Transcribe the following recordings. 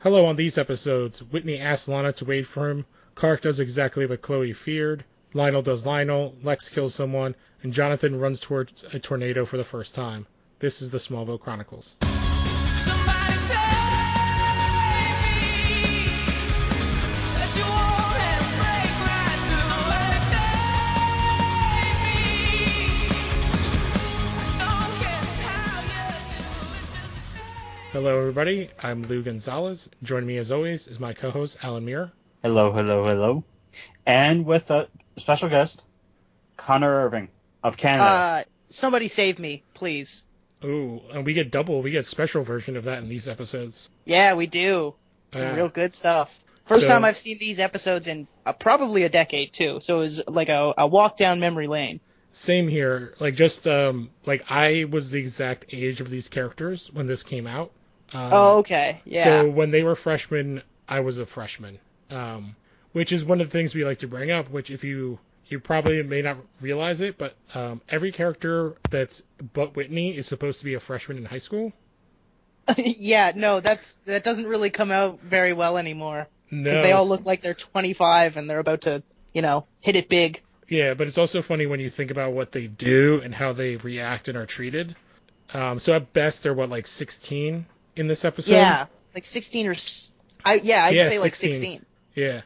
Hello, on these episodes, Whitney asks Lana to wait for him, Clark does exactly what Chloe feared, Lionel does Lionel, Lex kills someone, and Jonathan runs towards a tornado for the first time. This is the Smallville Chronicles. Somebody save me, that you won't let us break right through. Somebody save me, don't care how you do it, just save. Hello, everybody. I'm Lou Gonzalez. Joining me, as always, is my co-host, Alan Muir. Hello, hello, hello. And with a special guest, Connor Irving of Canada. Somebody save me, please. Ooh, and we get special version of that in these episodes. Yeah, we do. Some real good stuff. First time I've seen these episodes in probably a decade, too. So it was like a walk down memory lane. Same here. I was the exact age of these characters when this came out. Okay, yeah. So when they were freshmen, I was a freshman. Which is one of the things we like to bring up, which if you probably may not realize it, but every character that's but Whitney is supposed to be a freshman in high school. Yeah, no, that doesn't really come out very well anymore. No. Because they all look like they're 25 and they're about to, hit it big. Yeah, but it's also funny when you think about what they do and how they react and are treated. So at best, they're 16 in this episode? Yeah, like 16 or... I'd say like 16. Yeah.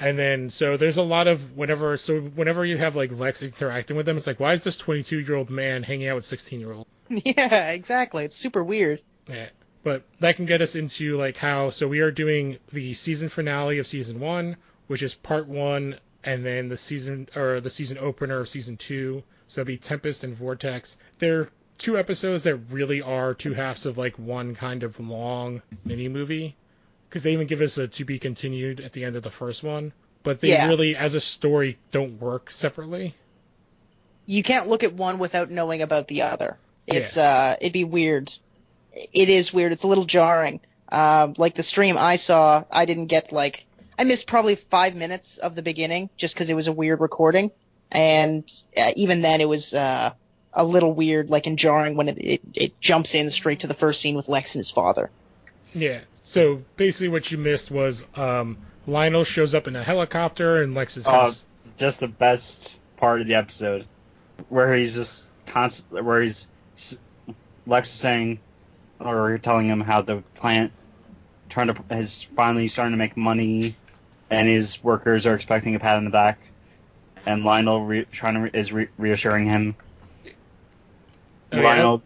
And then, so there's a lot of whenever you have Lex interacting with them, it's like, why is this 22-year-old man hanging out with 16-year-old? Yeah, exactly. It's super weird. Yeah. But that can get us into so we are doing the season finale of season 1, which is part 1, and then the season opener of season 2. So it'll be Tempest and Vortex. They're two episodes that really are two halves of one kind of long mini movie. Because they even give us a to be continued at the end of the first one. But they really, as a story, don't work separately. You can't look at one without knowing about the other. It'd be weird. It is weird. It's a little jarring. The stream I saw, I didn't get I missed probably 5 minutes of the beginning just because it was a weird recording. And even then it was a little weird, and jarring when it jumps in straight to the first scene with Lex and his father. Yeah. So basically what you missed was Lionel shows up in a helicopter and Lex is just the best part of the episode where he's just Lex is saying or telling him how the plant is finally starting to make money and his workers are expecting a pat on the back, and Lionel is reassuring him. Lionel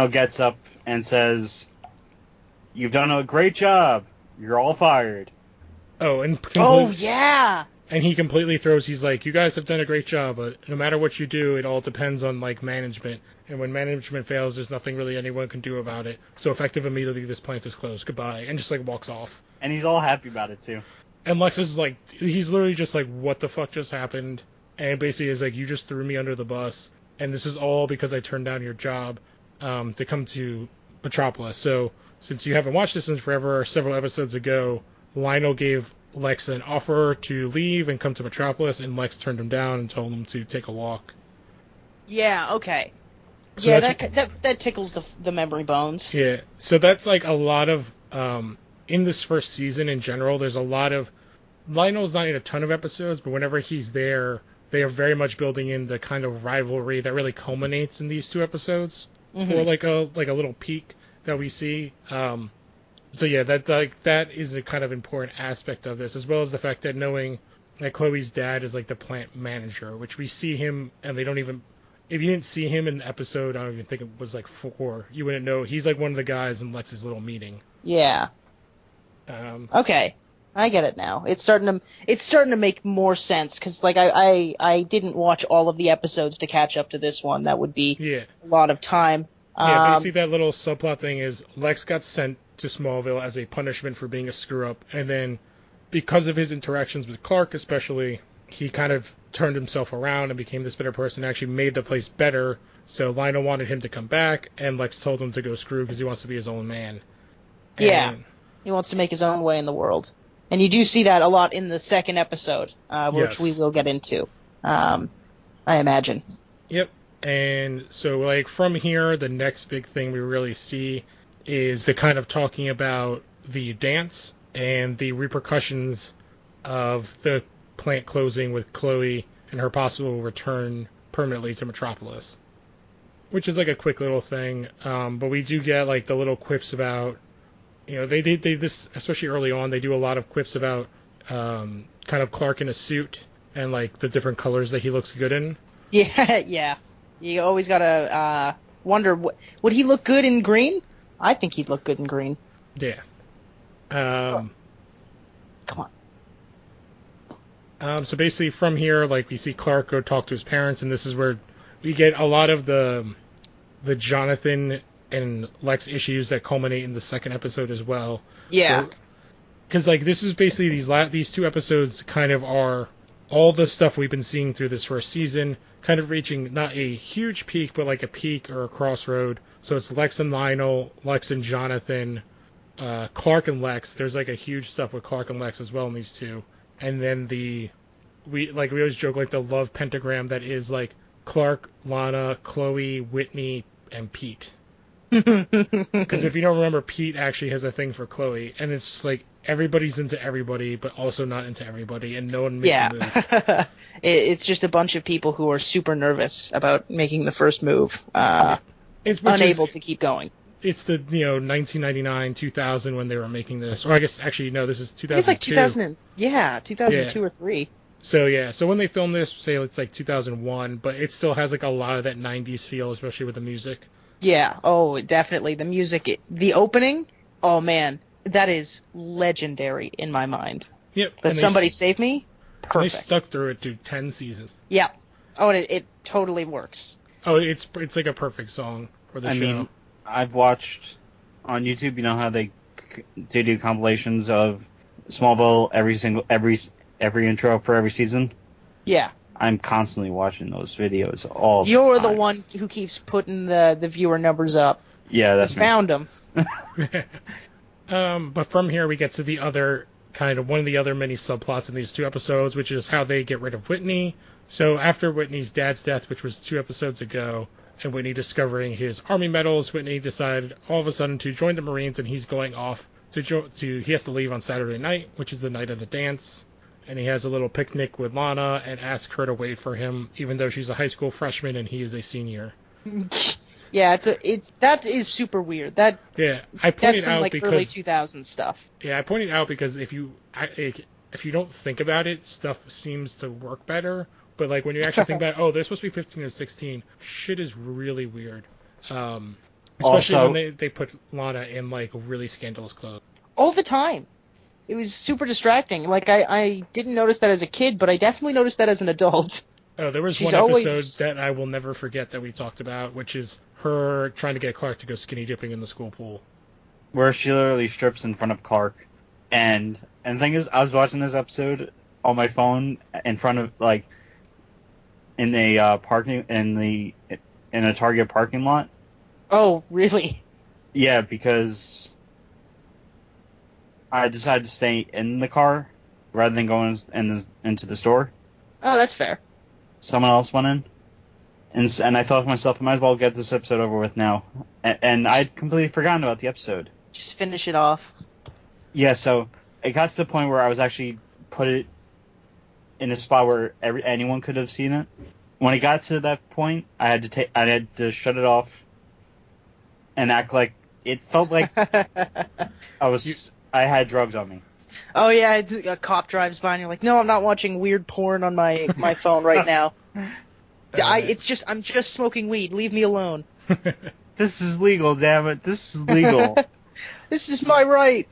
gets up and says, "You've done a great job. You're all fired." Yeah! And he completely throws, he's like, "You guys have done a great job, but no matter what you do, it all depends on, management. And when management fails, there's nothing really anyone can do about it. So effective immediately, this plant is closed. Goodbye." And just, walks off. And he's all happy about it, too. And Lex is he's literally just what the fuck just happened? And basically is you just threw me under the bus. And this is all because I turned down your job to come to Metropolis. So, since you haven't watched this in forever, several episodes ago, Lionel gave Lex an offer to leave and come to Metropolis, and Lex turned him down and told him to take a walk. Yeah, okay. So yeah, that tickles the memory bones. Yeah, so that's a lot of, in this first season in general, there's a lot of, Lionel's not in a ton of episodes, but whenever he's there, they are very much building in the kind of rivalry that really culminates in these two episodes. Mm-hmm. Or a little peak that we see. So yeah, that is a kind of important aspect of this, as well as the fact that knowing that Chloe's dad is the plant manager, which we see him, and they don't even, if you didn't see him in the episode, I don't even think it was 4, you wouldn't know. He's one of the guys in Lex's little meeting. Yeah. Okay, I get it now. It's starting to make more sense because I didn't watch all of the episodes to catch up to this one. That would be a lot of time. Yeah, basically that little subplot thing is Lex got sent to Smallville as a punishment for being a screw-up, and then because of his interactions with Clark especially, he kind of turned himself around and became this better person, actually made the place better, so Lionel wanted him to come back, and Lex told him to go screw because he wants to be his own man. Yeah, he wants to make his own way in the world. And you do see that a lot in the second episode, which we will get into, I imagine. Yep. And so, from here, the next big thing we really see is the kind of talking about the dance and the repercussions of the plant closing with Chloe and her possible return permanently to Metropolis. Which is like a quick little thing, but we do get like the little quips about, they this, especially early on, they do a lot of quips about kind of Clark in a suit and like the different colors that he looks good in. Yeah, yeah. You always gotta wonder, would he look good in green? I think he'd look good in green. Yeah. Come on. So basically from here, like we see Clark go talk to his parents, and this is where we get a lot of the Jonathan and Lex issues that culminate in the second episode as well. Yeah. Because like this is basically these two episodes kind of are all the stuff we've been seeing through this first season, kind of reaching not a huge peak, but like a peak or a crossroad. So it's Lex and Lionel, Lex and Jonathan, Clark and Lex. There's like a huge stuff with Clark and Lex as well in these two. And then we always joke like the love pentagram that is like Clark, Lana, Chloe, Whitney, and Pete. Because if you don't remember, Pete actually has a thing for Chloe, and it's just like everybody's into everybody, but also not into everybody, and no one makes a move. It's just a bunch of people who are super nervous about making the first move, unable to keep going. It's the 1999, 2000 when they were making this, or I guess actually no, this is 2002. It's like 2002 or 3. So when they filmed this, say it's like 2001, but it still has like a lot of that 90s feel, especially with the music. Yeah, oh, definitely. The music, the opening, oh man, that is legendary in my mind. Yep. But Somebody Save Me? Perfect. They stuck through it to 10 seasons. Yeah. Oh, and it totally works. Oh, it's like a perfect song for the show. I mean, I've watched on YouTube, how they do compilations of Smallville every intro for every season. Yeah. I'm constantly watching those videos all the You're time. the one who keeps putting the viewer numbers up. Yeah, that's me. Found them. But from here we get to the other one of the other many subplots in these two episodes, which is how they get rid of Whitney. So after Whitney's dad's death, which was 2 episodes ago, and Whitney discovering his army medals, Whitney decided all of a sudden to join the Marines, and he's going off he has to leave on Saturday night, which is the night of the dance. And he has a little picnic with Lana and asks her to wait for him, even though she's a high school freshman and he is a senior. Yeah, that is super weird. I pointed out like because early 2000s stuff. Yeah, I pointed out because if you don't think about it, stuff seems to work better. But like when you actually think about it, they're supposed to be 15 or 16. Shit is really weird. Especially when they put Lana in like really scandalous clothes. All the time. It was super distracting. Like, I didn't notice that as a kid, but I definitely noticed that as an adult. Oh, there was one episode that I will never forget that we talked about, which is her trying to get Clark to go skinny dipping in the school pool. Where she literally strips in front of Clark. And the thing is, I was watching this episode on my phone in front of, like, in a Target parking lot. Oh, really? Yeah, because I decided to stay in the car rather than going into the store. Oh, that's fair. Someone else went in. And I thought to myself, I might as well get this episode over with now. And I'd completely forgotten about the episode. Just finish it off. Yeah, so it got to the point where I was actually put it in a spot where anyone could have seen it. When it got to that point, I had to shut it off and act like it felt like I had drugs on me. Oh yeah, a cop drives by and you're like, no, I'm not watching weird porn on my phone right now. I'm just smoking weed. Leave me alone. This is legal, damn it. This is legal. This is my right.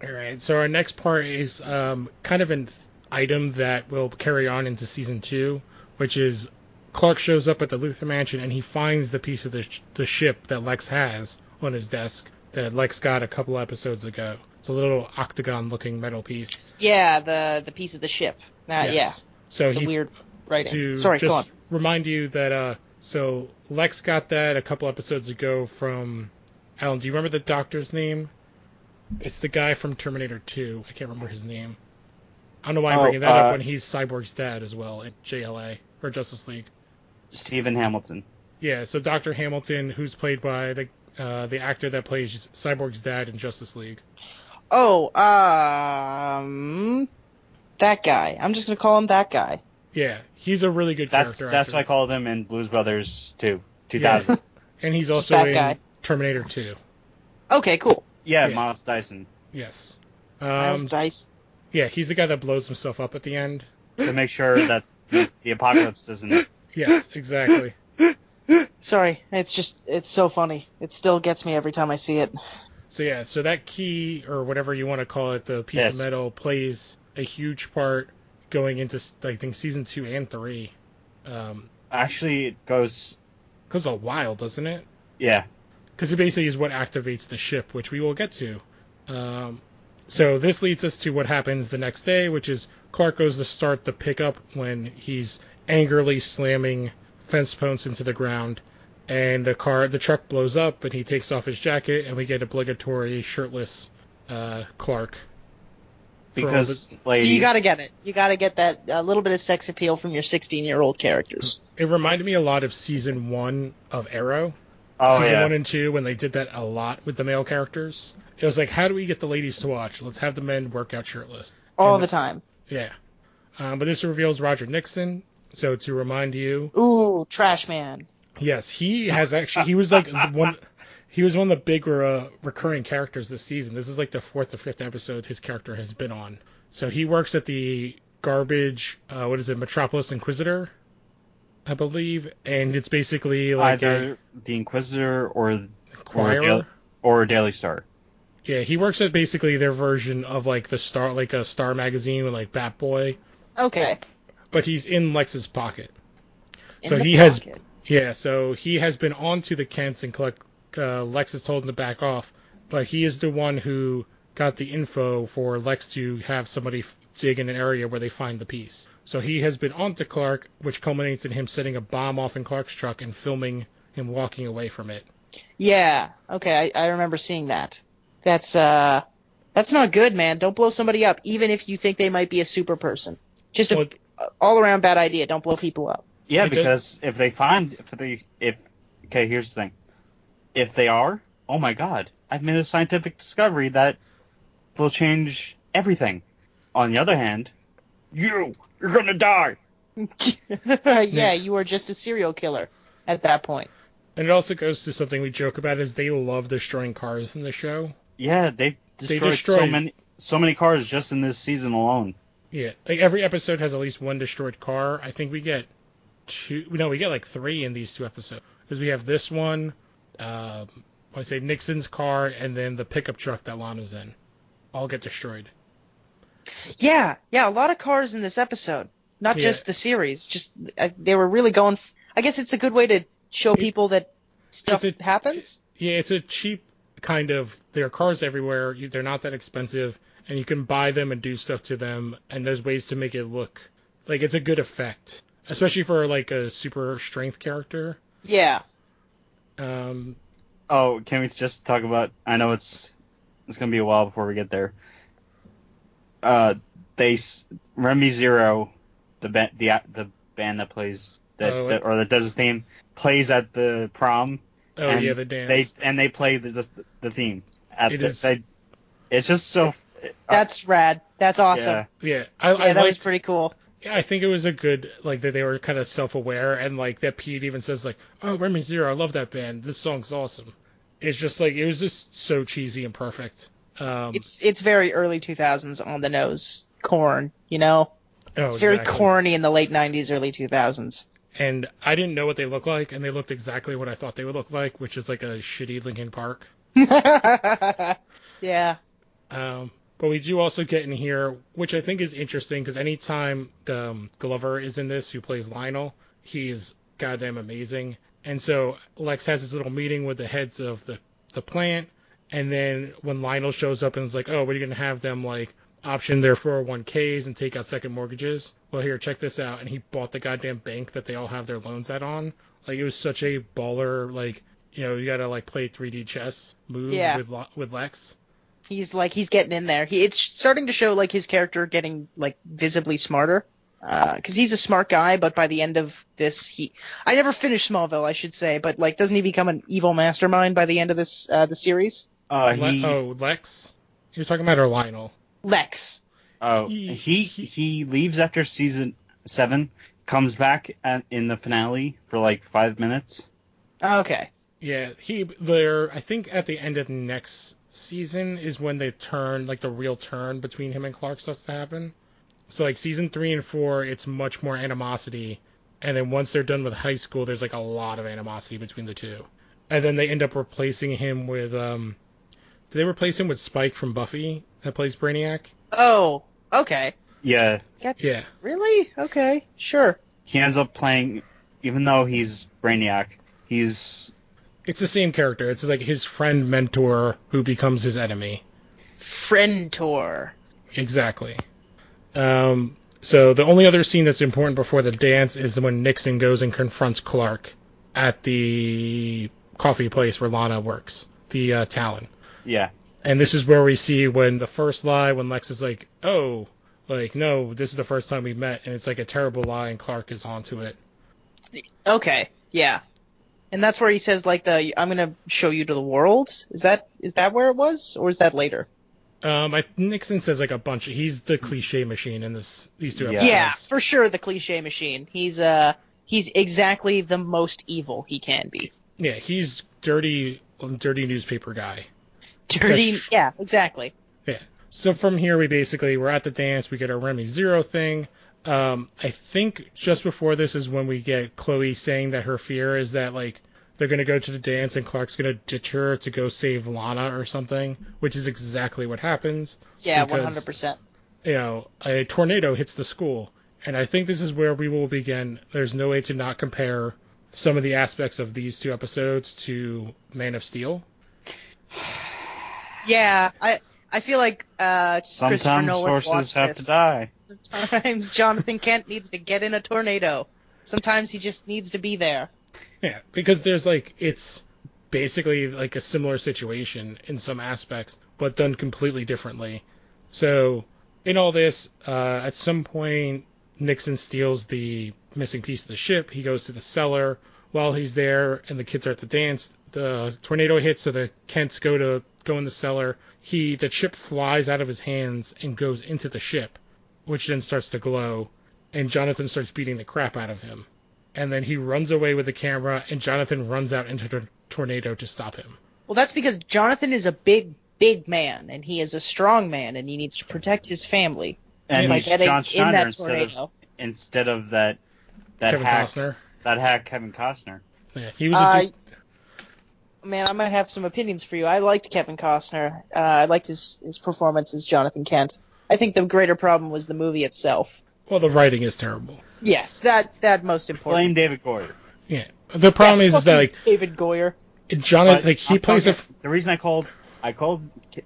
All right. So our next part is kind of an item that will carry on into season 2, which is Clark shows up at the Luthor Mansion and he finds the piece of the ship that Lex has on his desk that Lex got a couple episodes ago. It's a little octagon-looking metal piece. Yeah, the piece of the ship. Yes. Yeah. So weird writing. Sorry, go on. Remind you that so Lex got that a couple episodes ago from Alan. Do you remember the doctor's name? It's the guy from Terminator 2. I can't remember his name. I don't know why I'm bringing that up when he's Cyborg's dad as well at JLA or Justice League. Stephen Hamilton. Yeah, so Dr. Hamilton, who's played by the actor that plays Cyborg's dad in Justice League. Oh, that guy. I'm just gonna call him that guy. Yeah, he's a really good character. That's what I called him in Blues Brothers 2, 2000. Yeah. And he's Just also that in guy. Terminator 2. Okay, cool. Yeah, Yeah. Miles Dyson. Yes. Miles Dice. Yeah, he's the guy that blows himself up at the end. To make sure that the apocalypse doesn't. Yes, exactly. Sorry, it's so funny. It still gets me every time I see it. So that key, or whatever you want to call it, the piece of metal, plays a huge part going into, I think, season 2 and 3. Actually, it goes A while, doesn't it? Yeah. Because it basically is what activates the ship, which we will get to. So this leads us to what happens the next day, which is Clark goes to start the pickup when he's angrily slamming fence posts into the ground, and the truck blows up, and he takes off his jacket, and we get obligatory shirtless Clark. Because, lady... You gotta get it. You gotta get that little bit of sex appeal from your 16-year-old characters. It reminded me a lot of season 1 of Arrow. Oh, Season yeah. 1 and 2, when they did that a lot with the male characters. It was like, how do we get the ladies to watch? Let's have the men work out shirtless. All the time. Yeah. But this reveals Roger Nixon. So to remind you... Ooh, Trash Man. Yes, he has actually... He was like he was one of the big recurring characters this season. This is like the 4th or 5th episode his character has been on. So he works at the garbage... Metropolis Inquisitor, I believe. And it's basically like... Either the Inquisitor or Daily Star. Yeah, he works at basically their version of like the Star, like a Star magazine with like Batboy. Okay. But he's in Lex's pocket. In So the he pocket. so he has been on to the Kents and Lex has told him to back off, but he is the one who got the info for Lex to have somebody dig in an area where they find the piece. So he has been on to Clark, which culminates in him setting a bomb off in Clark's truck and filming him walking away from it. Yeah. Okay, I remember seeing that. That's not good, man. Don't blow somebody up, even if you think they might be a super person. Just an all-around bad idea. Don't blow people up. Yeah, because if here's the thing. If they are, oh my god, I've made a scientific discovery that will change everything. On the other hand, you're gonna die. Yeah, you are just a serial killer at that point. And it also goes to something we joke about is they love destroying cars in the show. Yeah, they destroyed so many cars just in this season alone. Yeah, like every episode has at least one destroyed car. I think we get like 3 in these 2 episodes. Because we have this one, Nixon's car, and then the pickup truck that Lana's in. All get destroyed. Yeah, a lot of cars in this episode. Not just the series. Just they were really going... I guess it's a good way to show people that stuff happens. Yeah, it's a cheap kind of... There are cars everywhere. They're not that expensive. And you can buy them and do stuff to them. And there's ways to make it look... Like, it's a good effect. Especially for, like, a super strength character. Yeah. Can we just talk about... I know it's going to be a while before we get there. Remy Zero, the band that plays... that does the theme, plays at the prom. Oh, yeah, the dance. They play the theme. It's just so... That's rad. That's awesome. Yeah. That was pretty cool. Yeah, I think it was a good, like, that they were kind of self-aware, and, like, that Pete even says, like, oh, Remy Zero, I love that band. This song's awesome. It's just, like, it was just so cheesy and perfect. It's very early 2000s on the nose. Korn, you know? Oh, it's very exactly. corny in the late 90s, early 2000s. And I didn't know what they looked like, and they looked exactly what I thought they would look like, which is, like, a shitty Linkin Park. Yeah. But we do also get in here, which I think is interesting, because anytime Glover is in this, who plays Lionel, he is goddamn amazing. And so Lex has this little meeting with the heads of the plant, and then when Lionel shows up and is like, oh, what are you going to have them, like, option their 401ks and take out second mortgages? Well, here, check this out. And he bought the goddamn bank that they all have their loans at on. Like, it was such a baller, like, you know, you got to, like, play 3D chess move with Lex. He's getting in there. It's starting to show, like, his character getting, like, visibly smarter. Because he's a smart guy, but by the end of this, I never finished Smallville, I should say, but, like, doesn't he become an evil mastermind by the end of this, the series? Lex? You're talking about our Lionel. Lex. Oh, he leaves after season 7, comes back in the finale for like 5 minutes. Okay. Yeah, I think at the end of next season is when they turn, like the real turn between him and Clark starts to happen. So like season 3 and 4, it's much more animosity. And then once they're done with high school, there's like a lot of animosity between the two. And then they end up replacing him with, did they replace him with Spike from Buffy that plays Brainiac? Oh, okay. Yeah. Yeah. Really? Okay, sure. He ends up playing, even though he's Brainiac, It's the same character. It's like his friend mentor who becomes his enemy. Friendtor. Exactly. So the only other scene that's important before the dance is when Nixon goes and confronts Clark at the coffee place where Lana works, the Talon. Yeah. And this is where we see when the first lie, when Lex is like, oh, like, no, this is the first time we met, and it's like a terrible lie, and Clark is onto it. Okay, yeah. And that's where he says, like, I'm gonna show you to the world? Is that where it was? Or is that later? Nixon says like a bunch. He's the cliche machine in these two episodes. Yeah, for sure, the cliche machine. He's exactly the most evil he can be. Yeah, he's dirty newspaper guy. Dirty, yeah, exactly. Yeah. So from here, we're at the dance. We get our Remy Zero thing. I think just before this is when we get Chloe saying that her fear is that like they're going to go to the dance and Clark's going to ditch her to go save Lana or something, which is exactly what happens. Yeah, because, 100%. You know, a tornado hits the school. And I think this is where we will begin. There's no way to not compare some of the aspects of these two episodes to Man of Steel. Yeah, I feel like sometimes Christopher Nolan sources have this. to die. Sometimes Jonathan Kent needs to get in a tornado. Sometimes he just needs to be there. Yeah, because it's basically like a similar situation in some aspects, but done completely differently. So, in all this, at some point, Nixon steals the missing piece of the ship. He goes to the cellar. While he's there and the kids are at the dance, the tornado hits, so the Kents go in the cellar. The ship flies out of his hands and goes into the ship, which then starts to glow, and Jonathan starts beating the crap out of him. And then he runs away with the camera, and Jonathan runs out into the tornado to stop him. Well, that's because Jonathan is a big man, and he is a strong man, and he needs to protect his family. And by he's getting John in Schneider that tornado. instead of that Kevin hack, Costner. that hack Kevin Costner. Yeah, he was Man, I might have some opinions for you. I liked Kevin Costner. I liked his performance as Jonathan Kent. I think the greater problem was the movie itself. well, the writing is terrible. Yes, that most important. Blame David Goyer. Yeah, the problem is that like David Goyer. Jonathan, like he plays the reason I called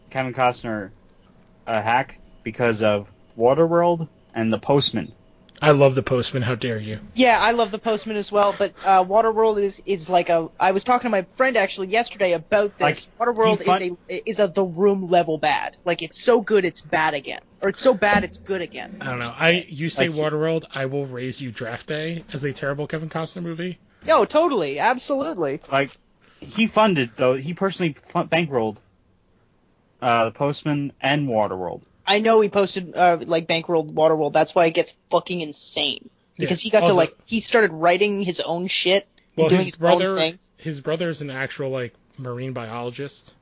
Kevin Costner a hack because of Waterworld and The Postman. I love The Postman. How dare you? Yeah, I love The Postman as well, but Waterworld is like I was talking to my friend actually yesterday about this. Like, Waterworld is a The Room level bad. Like it's so good it's bad again, or it's so bad it's good again. I don't know. You say Waterworld, I will raise you Draft Day as a terrible Kevin Costner movie. No, totally, absolutely. Like he personally bankrolled The Postman and Waterworld. I know he posted like Bankrolled Waterworld. That's why it gets fucking insane because he got also, he started writing his own shit and Well, doing his own thing. His brother's an actual like marine biologist,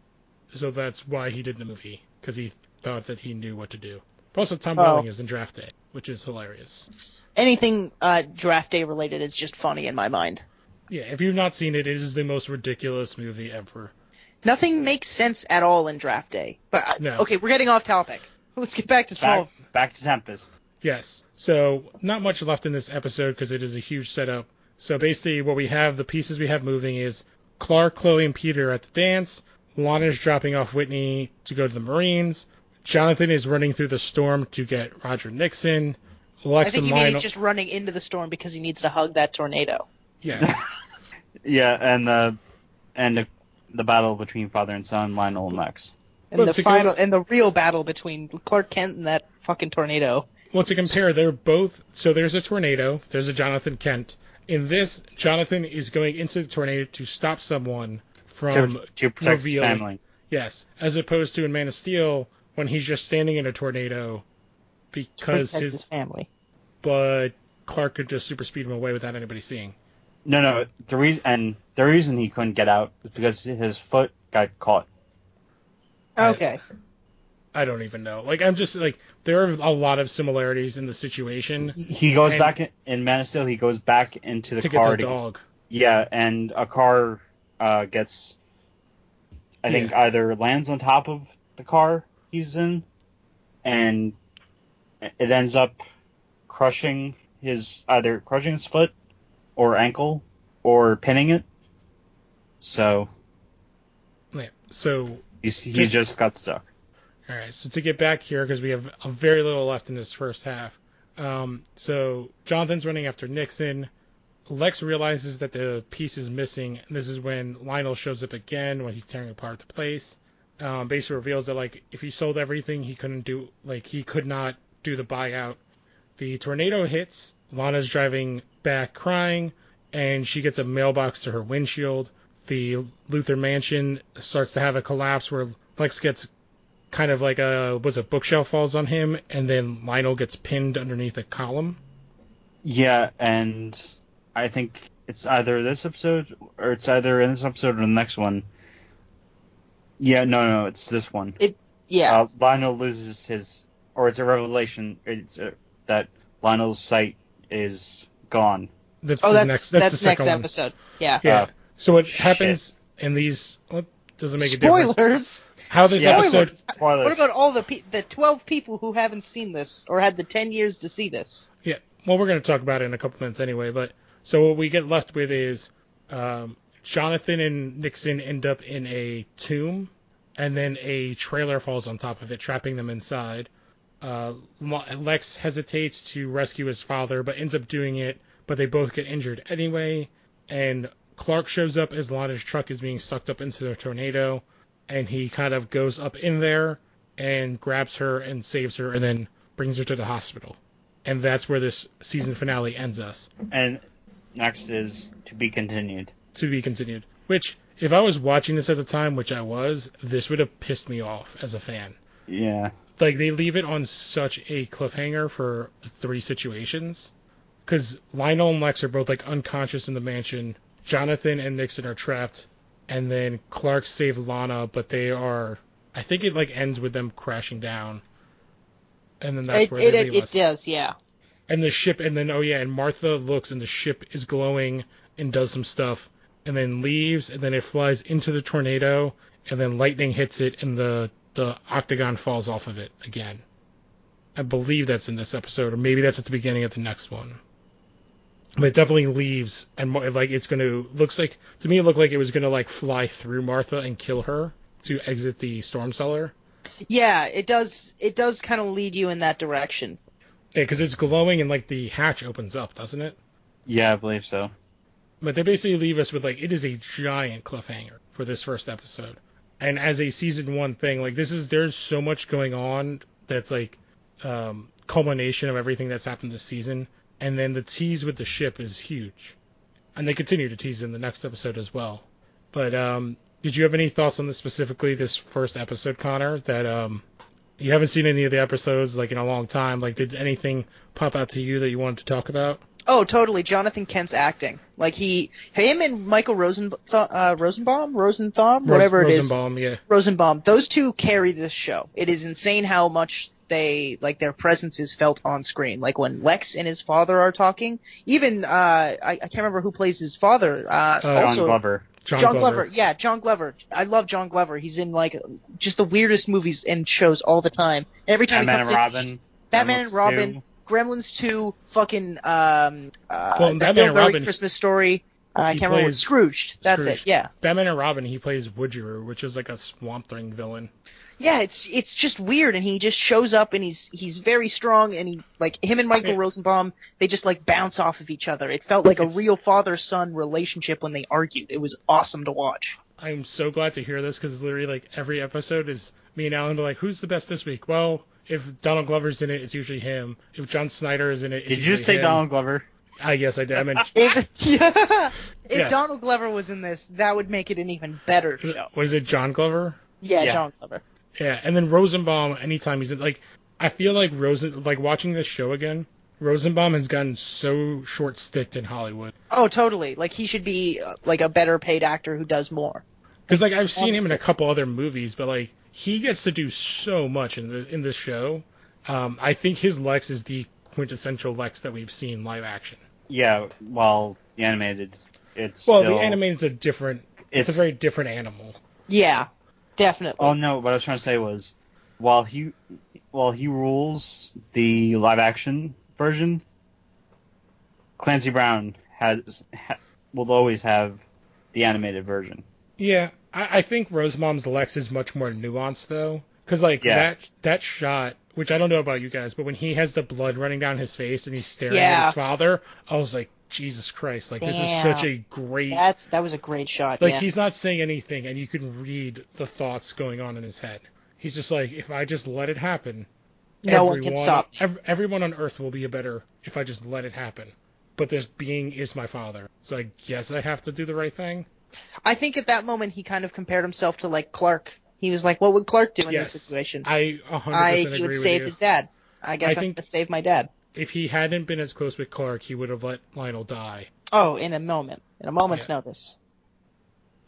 so that's why he did the movie, because he thought that he knew what to do. But also, Tom Welling is in Draft Day, which is hilarious. Anything Draft Day related is just funny in my mind. Yeah, if you've not seen it, it is the most ridiculous movie ever. Nothing makes sense at all in Draft Day. But No. Okay, we're getting off topic. Let's get back to Smallville. Back to Tempest. Yes. So, not much left in this episode because it is a huge setup. So basically what we have, the pieces we have moving is Clark, Chloe, and Peter at the dance. Lana is dropping off Whitney to go to the Marines. Jonathan is running through the storm to get Roger Nixon. Lex I think and you mean Lionel... he's just running into the storm because he needs to hug that tornado. Yeah. Yeah, and the battle between father and son, Lionel and Lex. And the real battle between Clark Kent and that fucking tornado. Well, to compare, they're both... So there's a tornado. There's a Jonathan Kent. In this, Jonathan is going into the tornado to stop someone from to protect his revealing... family. Yes. As opposed to in Man of Steel, when he's just standing in a tornado because Protect his family. but Clark could just super speed him away without anybody seeing. No. The reason he couldn't get out is because his foot got caught. Okay. I don't even know. Like, I'm just like, there are a lot of similarities in the situation. He goes back in Man of Steel. He goes back into the to car get the dog. Yeah, and a car gets, I think, either lands on top of the car he's in, and it ends up crushing his foot or ankle or pinning it. So Yeah. So he just got stuck. all right. So to get back here, because we have a very little left in this first half. So Jonathan's running after Nixon. Lex realizes that the piece is missing. And this is when Lionel shows up again when he's tearing apart the place. Basically reveals that like if he sold everything, he could not do the buyout. The tornado hits. Lana's driving back crying, and she gets a mailbox to her windshield. The Luthor mansion starts to have a collapse where Lex gets kind of like a bookshelf falls on him, and then Lionel gets pinned underneath a column. Yeah, and I think it's either this episode or it's either in this episode or the next one. Yeah, no, it's this one. Lionel loses his, or it's a revelation. That Lionel's sight is gone. That's the next episode. Yeah. Yeah. So what happens in these? What doesn't make a difference? Spoilers. How this episode? Spoilers. What about all the 12 people who haven't seen this or had the 10 years to see this? Yeah. Well, we're going to talk about it in a couple minutes anyway. But so what we get left with is Jonathan and Nixon end up in a tomb, and then a trailer falls on top of it, trapping them inside. Lex hesitates to rescue his father, but ends up doing it. But they both get injured anyway. And Clark shows up as Lana's truck is being sucked up into the tornado. And he kind of goes up in there and grabs her and saves her and then brings her to the hospital. And that's where this season finale ends us. And next is to be continued. To be continued. Which, if I was watching this at the time, which I was, this would have pissed me off as a fan. Yeah. Like, they leave it on such a cliffhanger for 3 situations. Because Lionel and Lex are both, like, unconscious in the mansion. Jonathan and Nixon are trapped. And then Clark saved Lana, but they are... I think it, like, ends with them crashing down. And then that's where they leave us. It does, yeah. And the ship... And then, and Martha looks, and the ship is glowing and does some stuff. And then leaves, and then it flies into the tornado. And then lightning hits it, and the octagon falls off of it again. I believe that's in this episode, or maybe that's at the beginning of the next one. But it definitely leaves, and like it's gonna to me it looked like it was gonna like fly through Martha and kill her to exit the storm cellar. Yeah, it does. It does kind of lead you in that direction. Yeah, because it's glowing and like the hatch opens up, doesn't it? Yeah, I believe so. But they basically leave us with like it is a giant cliffhanger for this first episode, and as a season 1 thing, like there's so much going on that's like culmination of everything that's happened this season. And then the tease with the ship is huge. And they continue to tease in the next episode as well. But did you have any thoughts on this specifically, this first episode, Connor? That you haven't seen any of the episodes like in a long time. Like, did anything pop out to you that you wanted to talk about? Oh, totally. Jonathan Kent's acting. Like, him and Michael Rosenbaum, whatever it is. Rosenbaum, yeah. Rosenbaum. Those two carry this show. It is insane how much their presence is felt on screen. Like when Lex and his father are talking, even I can't remember who plays his father. John Glover. John Glover. Yeah, John Glover. I love John Glover. He's in like just the weirdest movies and shows all the time. Every time Batman he comes and in, Robin. Batman and Robin, 2. Gremlins 2, fucking Batman and Bill Robin, Christmas Story. I can't remember. Scrooged. That's Scrooged. it. Yeah. Batman and Robin, he plays Woodgeroo, which is like a Swamp Thing villain. Yeah, it's just weird, and he just shows up, and he's very strong, and he like him and Michael Rosenbaum, they just like bounce off of each other. It felt like a real father-son relationship when they argued. It was awesome to watch. I'm so glad to hear this because literally like every episode is me and Alan are like, who's the best this week? Well, if Donald Glover's in it, it's usually him. If John Snyder is in it, it's Did you usually say him. Donald Glover? Yes, I did. I meant If Donald Glover was in this, that would make it an even better show. Was it John Glover? Yeah, Yeah. John Glover. Yeah, and then Rosenbaum, anytime he's in, like, I feel like watching this show again, Rosenbaum has gotten so short-sticked in Hollywood. Oh, totally. Like, he should be, like, a better paid actor who does more. Because, like, I've seen him in a couple other movies, but, like, he gets to do so much in this show. I think his Lex is the quintessential Lex that we've seen live action. Yeah, well, the animated, it's Well, still... the animated's it's a very different animal. Yeah, definitely. Oh, no, what I was trying to say was, while he rules the live-action version, Clancy Brown will always have the animated version. Yeah, I think Rosenbaum's Lex is much more nuanced, though. Because, like, that shot, which I don't know about you guys, but when he has the blood running down his face and he's staring at his father, I was like, Jesus Christ, like, this is such a great... That was a great shot, Like, he's not saying anything, and you can read the thoughts going on in his head. He's just like, if I just let it happen... No one can stop. Everyone on Earth will be better if I just let it happen. But this being is my father, so I guess I have to do the right thing. I think at that moment he kind of compared himself to, like, Clark. He was like, what would Clark do in this situation? I 100% agree with you. He would save his dad. I guess I'm going to save my dad. If he hadn't been as close with Clark, he would have let Lionel die. Oh, in a moment's notice.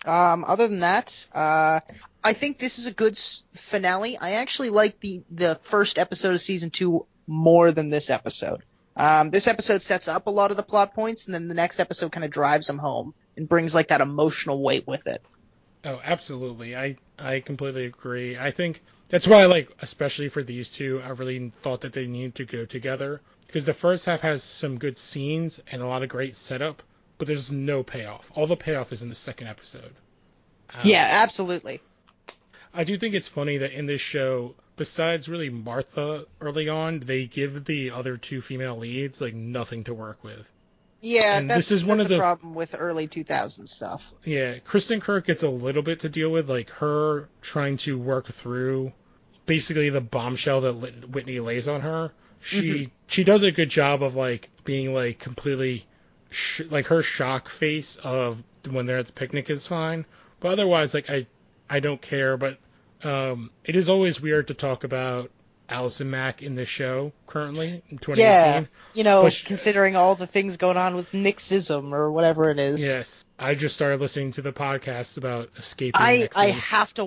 Other than that, I think this is a good finale. I actually like the first episode of season 2 more than this episode. This episode sets up a lot of the plot points, and then the next episode kind of drives them home and brings, like, that emotional weight with it. Oh, absolutely. I completely agree. I think that's why, like, especially for these two, I really thought that they needed to go together. Because the first half has some good scenes and a lot of great setup, but there's no payoff. All the payoff is in the second episode. Yeah, absolutely. I do think it's funny that in this show, besides really Martha early on, they give the other two female leads, like, nothing to work with. Yeah, and that's one of the problem with early 2000s stuff. Yeah, Kristen Kirk gets a little bit to deal with, like her trying to work through basically the bombshell that Whitney lays on her. She does a good job of, like, being, like, completely like, her shock face of when they're at the picnic is fine, but otherwise, like, I don't care. But it is always weird to talk about Allison Mack in this show currently in 2018. Yeah, you know, considering all the things going on with Nixism or whatever it is. Yes, I just started listening to the podcast about escaping Nixon. I have to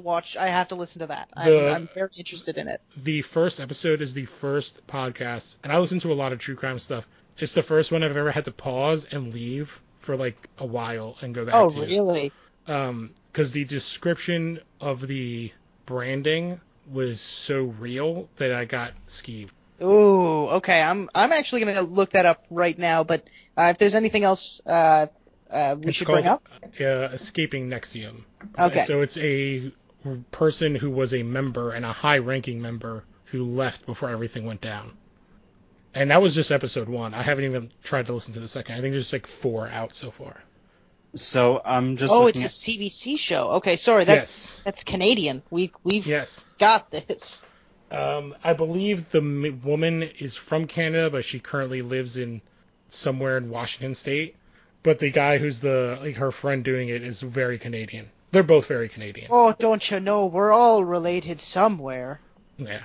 listen to that. I'm very interested in it. The first episode is the first podcast, and I listen to a lot of true crime stuff. It's the first one I've ever had to pause and leave for, like, a while and go back to. Oh, really? Because the description of the branding was so real that I got skeeved. Ooh, okay. I'm actually going to look that up right now, but if there's anything else we should bring up? Escaping Nexium. Okay. So it's a person who was a member, and a high-ranking member, who left before everything went down. And that was just episode 1. I haven't even tried to listen to the second. I think there's, like, 4 out so far. So I'm just. Oh, it's a CBC show. Okay, sorry. That's Canadian. We've got this. I believe the woman is from Canada, but she currently lives in somewhere in Washington State. But the guy who's her friend doing it is very Canadian. They're both very Canadian. Oh, don't you know? We're all related somewhere. Yeah.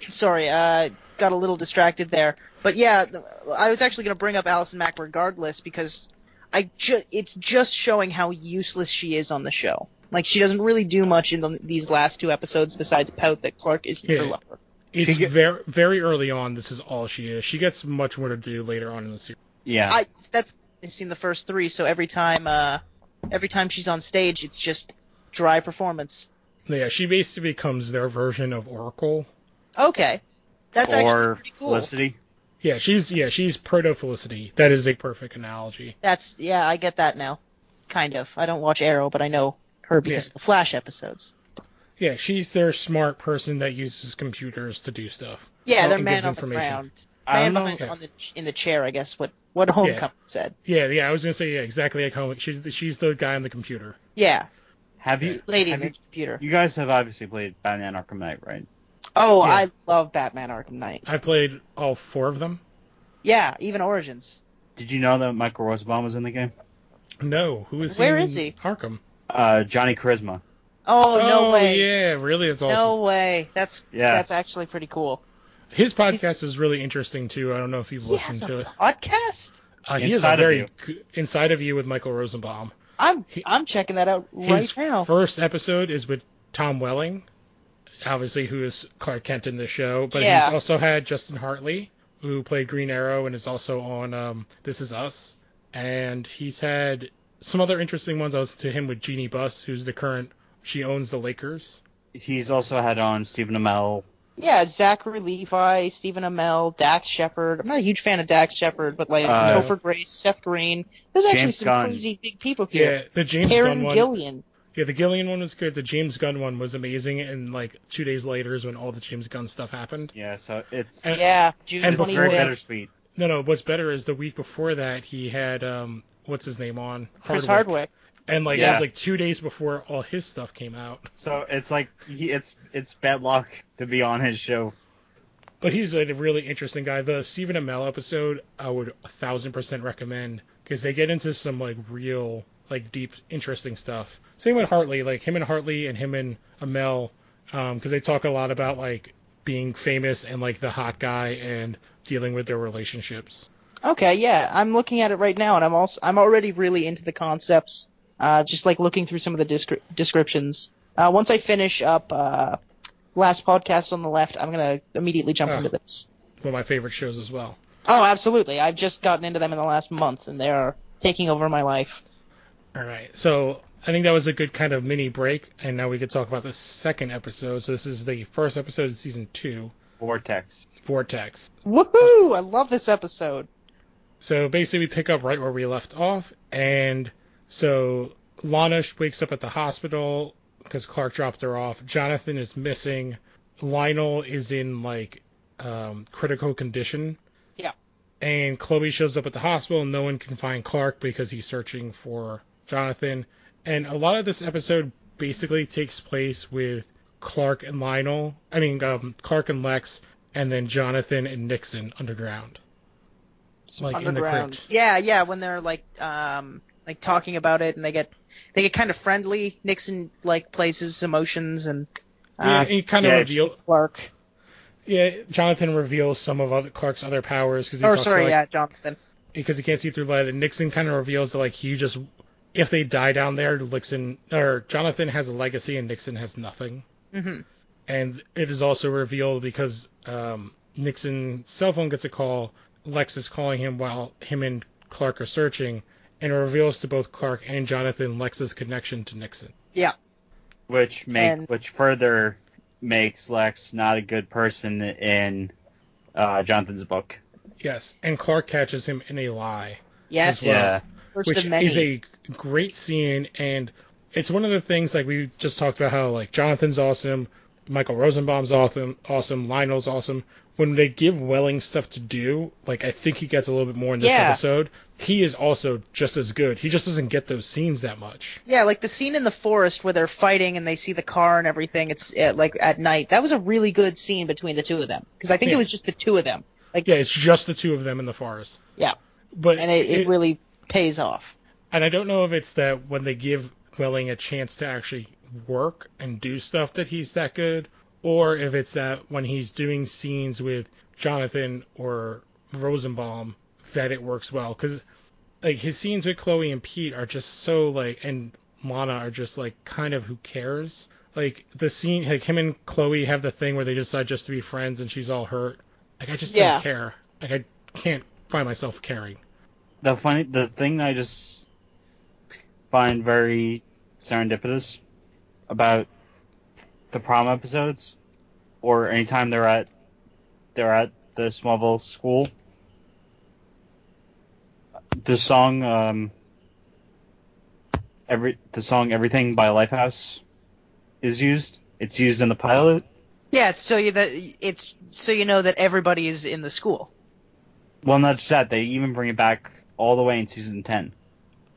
Sorry, got a little distracted there. But yeah, I was actually going to bring up Allison Mack regardless because it's just showing how useless she is on the show. Like, she doesn't really do much in these last 2 episodes besides pout that Clark isn't her lover. It's very, very early on. This is all she is. She gets much more to do later on in the series. Yeah. I've seen the first 3, so every time she's on stage, it's just dry performance. Yeah, she basically becomes their version of Oracle. Okay. That's actually pretty cool. Felicity. Yeah, she's proto Felicity. That is a perfect analogy. I get that now. Kind of. I don't watch Arrow, but I know her because of the Flash episodes. Yeah, she's their smart person that uses computers to do stuff. Yeah, they're man on the ground. In the chair, I guess. What Homecoming said. Yeah. I was gonna say exactly like Homecoming. She's the guy on the computer. Yeah. Lady in the computer. You guys have obviously played Batman Arkham Knight, right? Oh, yeah. I love Batman Arkham Knight. I played all 4 of them. Yeah, even Origins. Did you know that Michael Rosenbaum was in the game? No, who is he? Where is he? Arkham. Johnny Charisma. Oh, no way. yeah, really, it's awesome. No way. That's actually pretty cool. His podcast is really interesting too. I don't know if you've He listened has to a it. podcast? He is a very Inside of You with Michael Rosenbaum. I'm checking that out right now. His first episode is with Tom Welling, obviously, who is Clark Kent in the show, but he's also had Justin Hartley, who played Green Arrow and is also on This Is Us, and he's had some other interesting ones. I listened to him with Jeannie Buss, who's she owns the Lakers. He's also had on Stephen Amell. Yeah, Zachary Levi, Stephen Amell, Dax Shepard. I'm not a huge fan of Dax Shepard, but Topher Grace, Seth Green. There's actually James some Gunn. crazy big people here. Yeah, the James Karen Gunn one. Gillian. Yeah, the Gillian one was good. The James Gunn one was amazing, and 2 days later is when all the James Gunn stuff happened. Yeah, so it's June and 25th. very bittersweet. No, what's better is the week before that he had what's his name on? Chris Hardwick. And it was 2 days before all his stuff came out. So it's it's bad luck to be on his show. But he's a really interesting guy. The Stephen Amell episode I would 1,000% recommend because they get into some real deep interesting stuff. Same with Hartley, him and Hartley and him and Amell, because they talk a lot about being famous and the hot guy and dealing with their relationships. Okay, yeah, I'm looking at it right now, and I'm already really into the concepts. Just looking through some of the descriptions. Once I finish up Last Podcast on the Left, I'm gonna immediately jump into this. One of my favorite shows as well. Oh, absolutely! I've just gotten into them in the last month, and they are taking over my life. All right, so I think that was a good kind of mini break, and now we could talk about the second episode. So this is the first episode of season 2. Vortex. Woohoo! I love this episode. So basically, we pick up right where we left off, and so Lana wakes up at the hospital because Clark dropped her off. Jonathan is missing. Lionel is in critical condition. Yeah. And Chloe shows up at the hospital, and no one can find Clark because he's searching for Jonathan. And a lot of this episode basically takes place with Clark and Lionel. Clark and Lex, and then Jonathan and Nixon underground. Underground. In the crypt. Yeah, when they're talking about it, and they get kind of friendly. Nixon plays his emotions, and he kind of reveals Clark. Yeah, Jonathan reveals some of Clark's other powers because Jonathan. Because he can't see through lead, and Nixon kind of reveals that if they die down there, Jonathan has a legacy and Nixon has nothing. Mm-hmm. And it is also revealed because Nixon's cell phone gets a call. Lex is calling him while him and Clark are searching, and it reveals to both Clark and Jonathan Lex's connection to Nixon. Yeah. Which further makes Lex not a good person in Jonathan's book. Yes, and Clark catches him in a lie. Yes. Yeah. First of many. Is a great scene, and it's one of the things we just talked about how Jonathan's awesome, Michael Rosenbaum's awesome, Lionel's awesome. When they give Welling stuff to do, I think he gets a little bit more in this episode. He is also just as good. He just doesn't get those scenes that much. Yeah, the scene in the forest where they're fighting and they see the car and everything. It's at night. That was a really good scene between the two of them because I think it was just the two of them. It's just the two of them in the forest. Yeah, but it really pays off. And I don't know if it's that when they give Welling a chance to actually work and do stuff that he's that good, or if it's that when he's doing scenes with Jonathan or Rosenbaum that it works well. Because his scenes with Chloe and Pete are just so and Lana are just kind of who cares. The scene, him and Chloe have the thing where they decide just to be friends and she's all hurt. I just don't care. I can't find myself caring. The thing I just find very serendipitous about the prom episodes, or anytime they're at the Smallville school, the song "Everything" by Lifehouse is used. It's used in the pilot. Yeah, it's so you know that everybody is in the school. Well, not just that, they even bring it back all the way in season 10.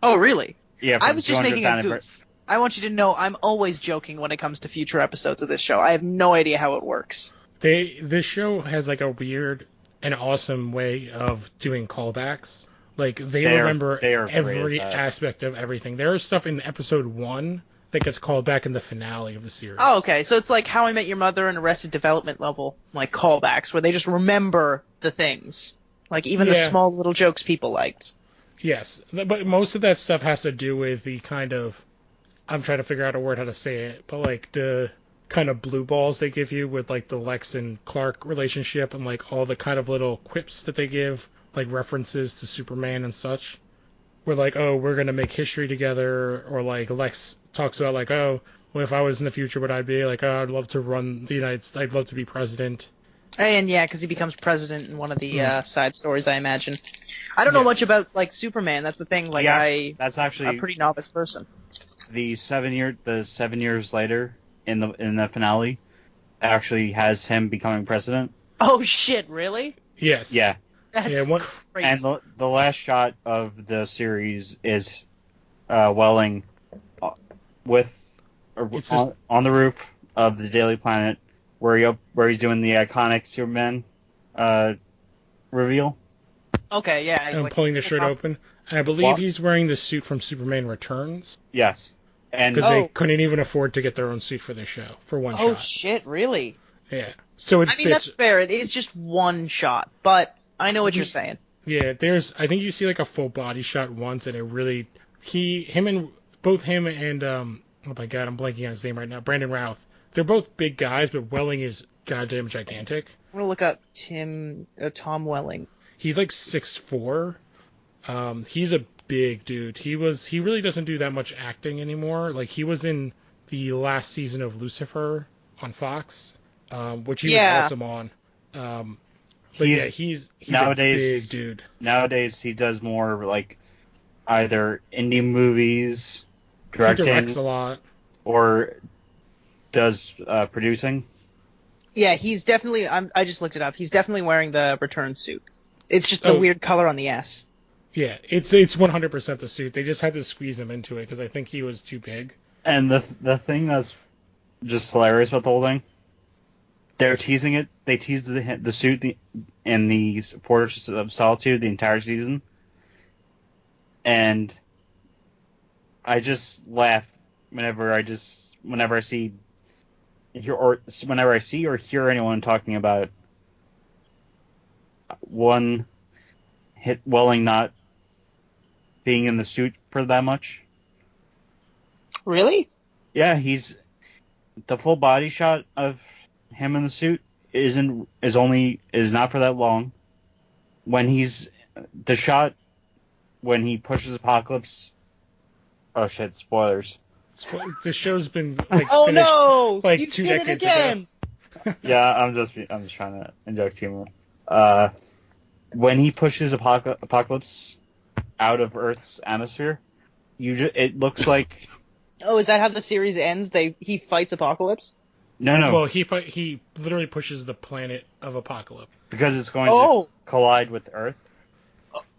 Oh, really? Yeah, I was just making a goof. I want you to know I'm always joking when it comes to future episodes of this show. I have no idea how it works. This show has a weird and awesome way of doing callbacks. They remember every aspect of everything. There is stuff in episode 1 that gets called back in the finale of the series. Oh, okay. So it's like How I Met Your Mother and Arrested Development level, like callbacks, where they just remember the things. Like even the Yeah. small little jokes people liked. Yes, but most of that stuff has to do with the kind of, I'm trying to figure out a word how to say it, but like the kind of blue balls they give you with like the Lex and Clark relationship and like all the kind of little quips that they give, like references to Superman and such. We're like, oh, we're going to make history together, or like Lex talks about like, oh, well, if I was in the future, what I'd be like, oh, I'd love to run the United States, I'd love to be president. And yeah, because he becomes president in one of the side stories, I imagine. I don't know much about like Superman. That's the thing. Like that's actually I'm a pretty novice person. the 7 years later in the finale actually has him becoming president. Oh shit! Really? Yes. Yeah. That's crazy. And the last shot of the series is Welling on the roof of the Daily Planet where he's doing the iconic Superman reveal. Okay, yeah. And pulling the shirt open. And I believe he's wearing the suit from Superman Returns. Yes. And because they couldn't even afford to get their own suit for this show for one shot. Oh shit! Really? Yeah. So it fits. That's fair. It is just one shot, but I know what you're saying. Yeah, I think you see like a full body shot once, and it really him and oh my god, I'm blanking on his name right now. Brandon Routh. They're both big guys, but Welling is goddamn gigantic. I'm gonna look up Tom Welling. He's like 6'4". He's a big dude. He really doesn't do that much acting anymore. Like he was in the last season of Lucifer on Fox, which he was awesome on. But he's nowadays a big dude. Nowadays he does more like either indie movies, directing, he directs a lot, or does producing. Yeah, he's definitely. I just looked it up. He's definitely wearing the return suit. It's just the weird color on the S. Yeah, it's 100% the suit. They just had to squeeze him into it because I think he was too big. And the thing that's just hilarious about the whole thing, they're teasing it. They teased the suit in the Fortress of Solitude the entire season, and I just laugh whenever I see or hear anyone talking about one hit Welling not being in the suit for that much. Really? Yeah, he's the full body shot of him in the suit is not for that long. When he's the shot when he pushes Apocalypse. Oh shit! Spoilers. This show's been like oh finished, no! like you 2 did decades it again. ago. Yeah, I'm just trying to inject humor. When he pushes Apocalypse out of Earth's atmosphere, it looks like. Oh, is that how the series ends? He fights Apocalypse? No. Well, he literally pushes the planet of Apocalypse because it's going to collide with Earth.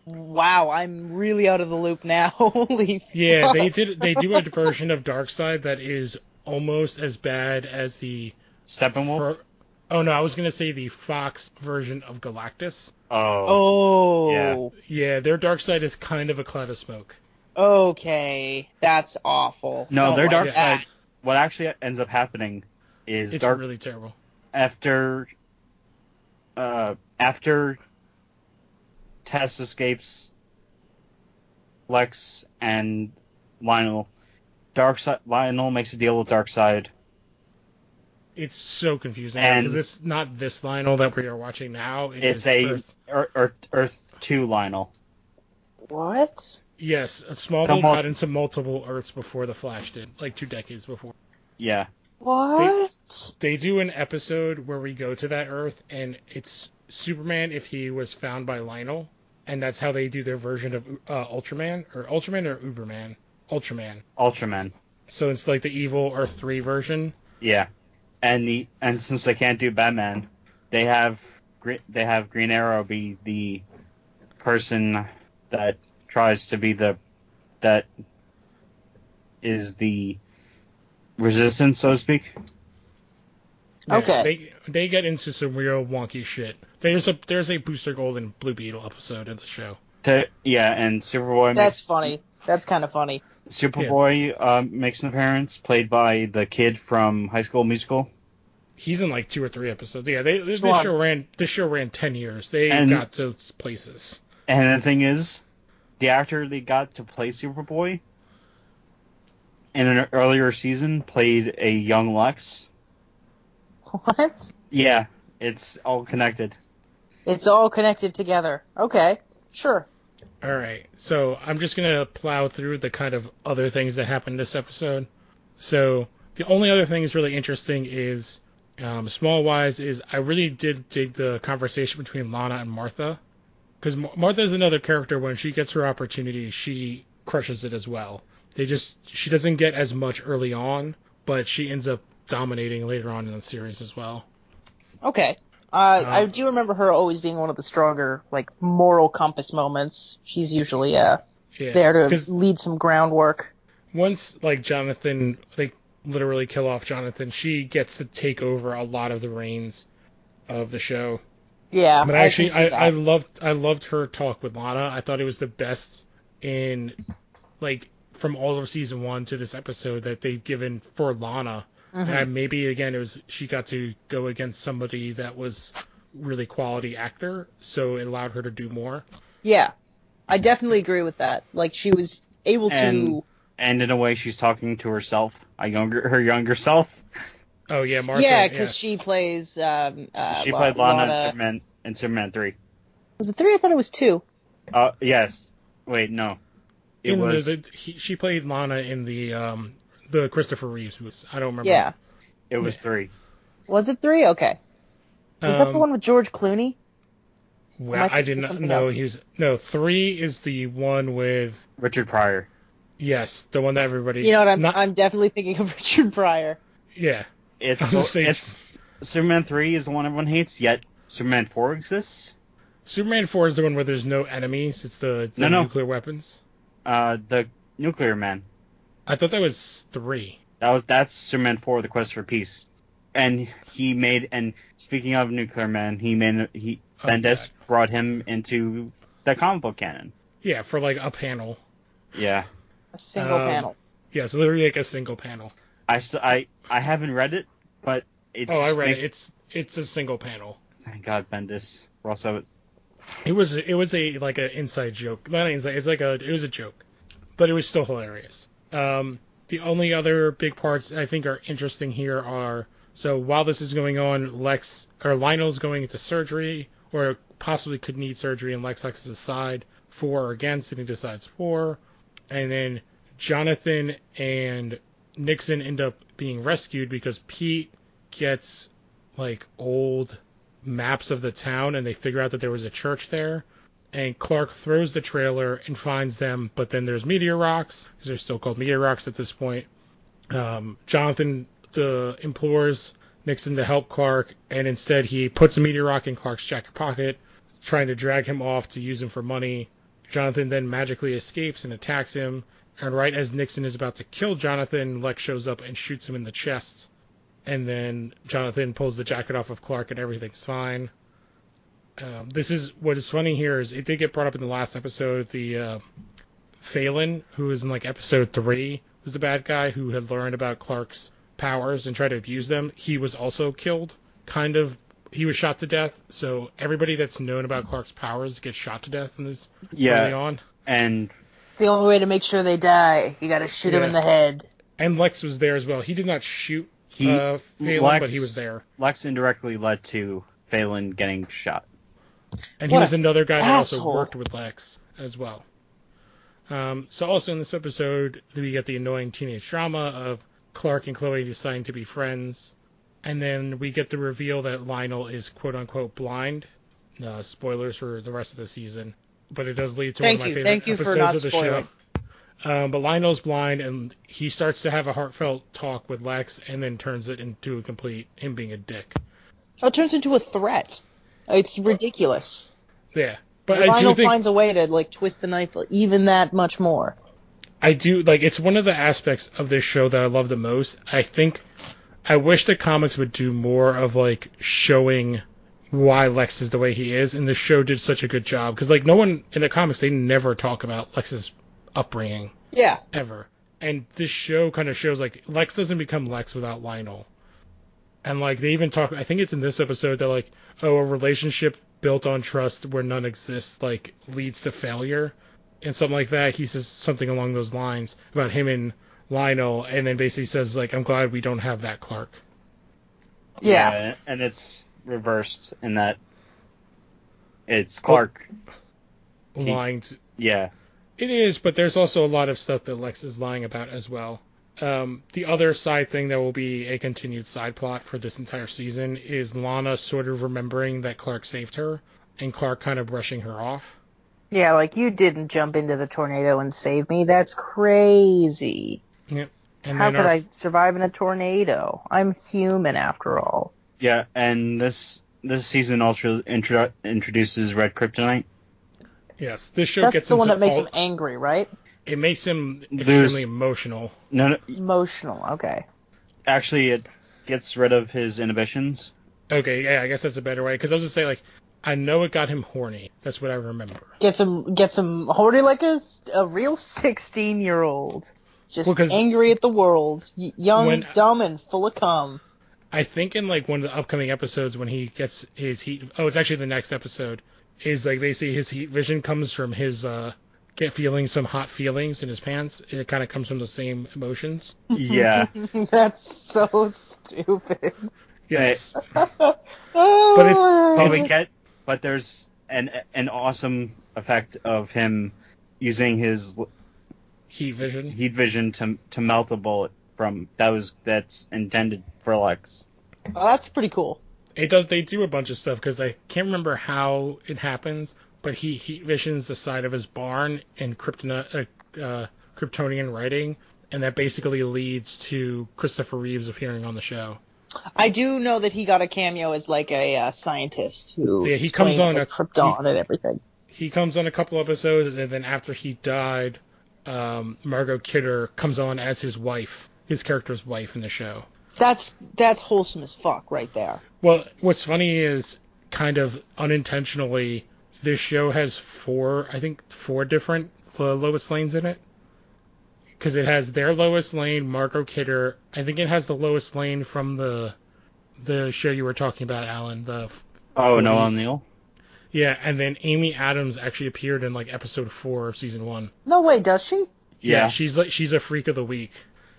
Wow, I'm really out of the loop now. Holy yeah, fuck. they do a version of Darkseid that is almost as bad as the Steppenwolf. Oh no, I was gonna say the Fox version of Galactus. Oh. Yeah, their Darkseid is kind of a cloud of smoke. Okay, that's awful. No, their like Darkseid. What actually ends up happening is it's really terrible. After Tess escapes Lex and Lionel, Lionel makes a deal with Darkseid. It's so confusing And because it's not this Lionel that we are watching now. It's Earth 2 Lionel. What? Yes, Smallville got into multiple Earths before the Flash did, like 2 decades before. Yeah. What? They do an episode where we go to that Earth, and it's Superman if he was found by Lionel, and that's how they do their version of Ultraman or Uberman. Ultraman. So it's like the evil Earth 3 version. Yeah. And since they can't do Batman, they have Green Arrow be the person that tries to be that is the resistance, so to speak. Yeah, okay. They get into some real wonky shit. There's a Booster Gold and Blue Beetle episode of the show. And Superboy. That's funny. That's kind of funny. Superboy makes an appearance, played by the kid from High School Musical. He's in like 2 or 3 episodes. Yeah, this Sure. show ran 10 years. They And- got to places. And the thing is, the actor they got to play Superboy in an earlier season played a young Lex. What? Yeah, it's all connected. It's all connected together. Okay, sure. All right, so I'm just gonna plow through the kind of other things that happened this episode. So the only other thing that's really interesting is, small-wise, is I really did dig the conversation between Lana and Martha, because Martha is another character. When she gets her opportunity, she crushes it as well. She doesn't get as much early on, but she ends up dominating later on in the series as well. Okay. I do remember her always being one of the stronger, like, moral compass moments. She's usually Yeah, there to 'cause lead some groundwork. once like Jonathan, they literally kill off Jonathan, she gets to take over a lot of the reins of the show. Yeah, But I actually, can see that. I loved her talk with Lana. I thought it was the best in, like, from all of season 1 to this episode that they've given for Lana. And maybe again, she got to go against somebody that was really quality actor, so it allowed her to do more. Yeah, I definitely agree with that. Like, she was able to... And in a way, she's talking to herself, her younger self. Oh yeah, Martha. Yeah, because yes. she plays... She played Lana in Superman 3. Was it 3? I thought it was 2. Yes. Wait, no. She played Lana in the Christopher Reeves was. I don't remember. Yeah. It was 3. Was it 3? Okay. Was that the one with George Clooney? Well, Am I I did thinking not something know else? 3 is the one with. Richard Pryor. Yes, the one that everybody. You know what? I'm definitely thinking of Richard Pryor. Yeah. It's Superman 3 is the one everyone hates, yet Superman 4 exists. Superman 4 is the one where there's no enemies. It's the nuclear weapons. The Nuclear Man. I thought that was 3. That's Superman 4: The Quest for Peace. And speaking of Nuclear Man, Bendis brought him into the comic book canon. Yeah, for like a panel. Yeah. A single panel. Yeah, so literally like a single panel. I haven't read it, but I read it. It's a single panel. Thank God, Bendis. We're also. It was a like an inside joke. Not inside. It was a joke, but it was still hilarious. The only other big parts I think are interesting here are, so while this is going on, Lionel's going into surgery, or possibly could need surgery, and Lex has decide for or against, and he decides for. And then Jonathan and Nixon end up being rescued because Pete gets like old maps of the town, and they figure out that there was a church there. And Clark throws the trailer and finds them, but then there's meteor rocks, because they're still called meteor rocks at this point. Jonathan implores Nixon to help Clark, and instead he puts a meteor rock in Clark's jacket pocket, trying to drag him off to use him for money. Jonathan then magically escapes and attacks him, and right as Nixon is about to kill Jonathan, Lex shows up and shoots him in the chest. And then Jonathan pulls the jacket off of Clark, and everything's fine. This is what is funny here is it did get brought up in the last episode. The Phelan, who was in like episode 3, was the bad guy who had learned about Clark's powers and tried to abuse them. He was also killed. He was shot to death. So everybody that's known about Clark's powers gets shot to death in this early on. And It's the only way to make sure they die. You got to shoot him in the head. And Lex was there as well. He did not shoot Phelan, but he was there. Lex indirectly led to Phelan getting shot. And he was another guy that also asshole. worked with Lex as well. So also in this episode, we get the annoying teenage drama of Clark and Chloe deciding to be friends. And then we get the reveal that Lionel is quote-unquote blind. Spoilers for the rest of the season. But it does lead to one of my favorite episodes of the show. But Lionel's blind, and he starts to have a heartfelt talk with Lex, and then turns it into a complete him being a dick. Oh, it turns into a threat. It's ridiculous. Yeah. But Lionel finds a way to like twist the knife even that much more. I do, like, it's one of the aspects of this show that I love the most. I wish the comics would do more of, like, showing why Lex is the way he is, and the show did such a good job. Because, like, no one in the comics, they never talk about Lex's upbringing. Yeah. Ever. And this show kind of shows, like, Lex doesn't become Lex without Lionel. And, like, they even talk, I think it's in this episode, they're like, oh, a relationship built on trust where none exists, like, leads to failure. And something like that. He says something along those lines about him and Lionel, and then basically says, like, I'm glad we don't have that, Clark. Yeah. And it's reversed in that it's Clark. Lying to... Yeah. It is, but there's also a lot of stuff that Lex is lying about as well. The other side thing that will be a continued side plot for this entire season is Lana sort of remembering that Clark saved her, and Clark kind of brushing her off. Yeah, like, you didn't jump into the tornado and save me. That's crazy. Yep. And How then could I survive in a tornado? I'm human after all. Yeah, and this season also introduces Red Kryptonite. Yes, this show That's gets the one into that makes all- him angry, right? It makes him There's- extremely emotional. No, Emotional, okay. actually, it gets rid of his inhibitions. Okay, yeah, I guess that's a better way. Because I was just saying, like, I know it got him horny. That's what I remember. Gets him horny like a real 16-year-old. Just Well, 'cause angry at the world. Young, when- dumb, and full of cum. I think in, like, one of the upcoming episodes when he gets his heat... Oh, it's actually the next episode. Is, like, basically his heat vision comes from his, feeling some hot feelings in his pants. It kind of comes from the same emotions. Yeah. That's so stupid. Yes. But But there's an awesome effect of him using his Heat vision. heat vision to melt a bullet that's intended for Lex. Oh, that's pretty cool. They do a bunch of stuff, because I can't remember how it happens, but he heat visions the side of his barn in Kryptonian writing, and that basically leads to Christopher Reeves appearing on the show. I do know that he got a cameo as like a scientist who Yeah, he comes explains, on like, Krypton and everything. He comes on a couple episodes, and then after he died, Margot Kidder comes on as his wife, his character's wife in the show. That's wholesome as fuck right there. Well, what's funny is, kind of unintentionally, this show has four different Lois Lanes in it. Because it has their Lois Lane, Margot Kidder. I think it has the Lois Lane from the show you were talking about, Alan. The Oh, 40s. Noel Neal? Yeah, and then Amy Adams actually appeared in, like, episode 4 of season 1. No way, does she? Yeah. she's a freak of the week.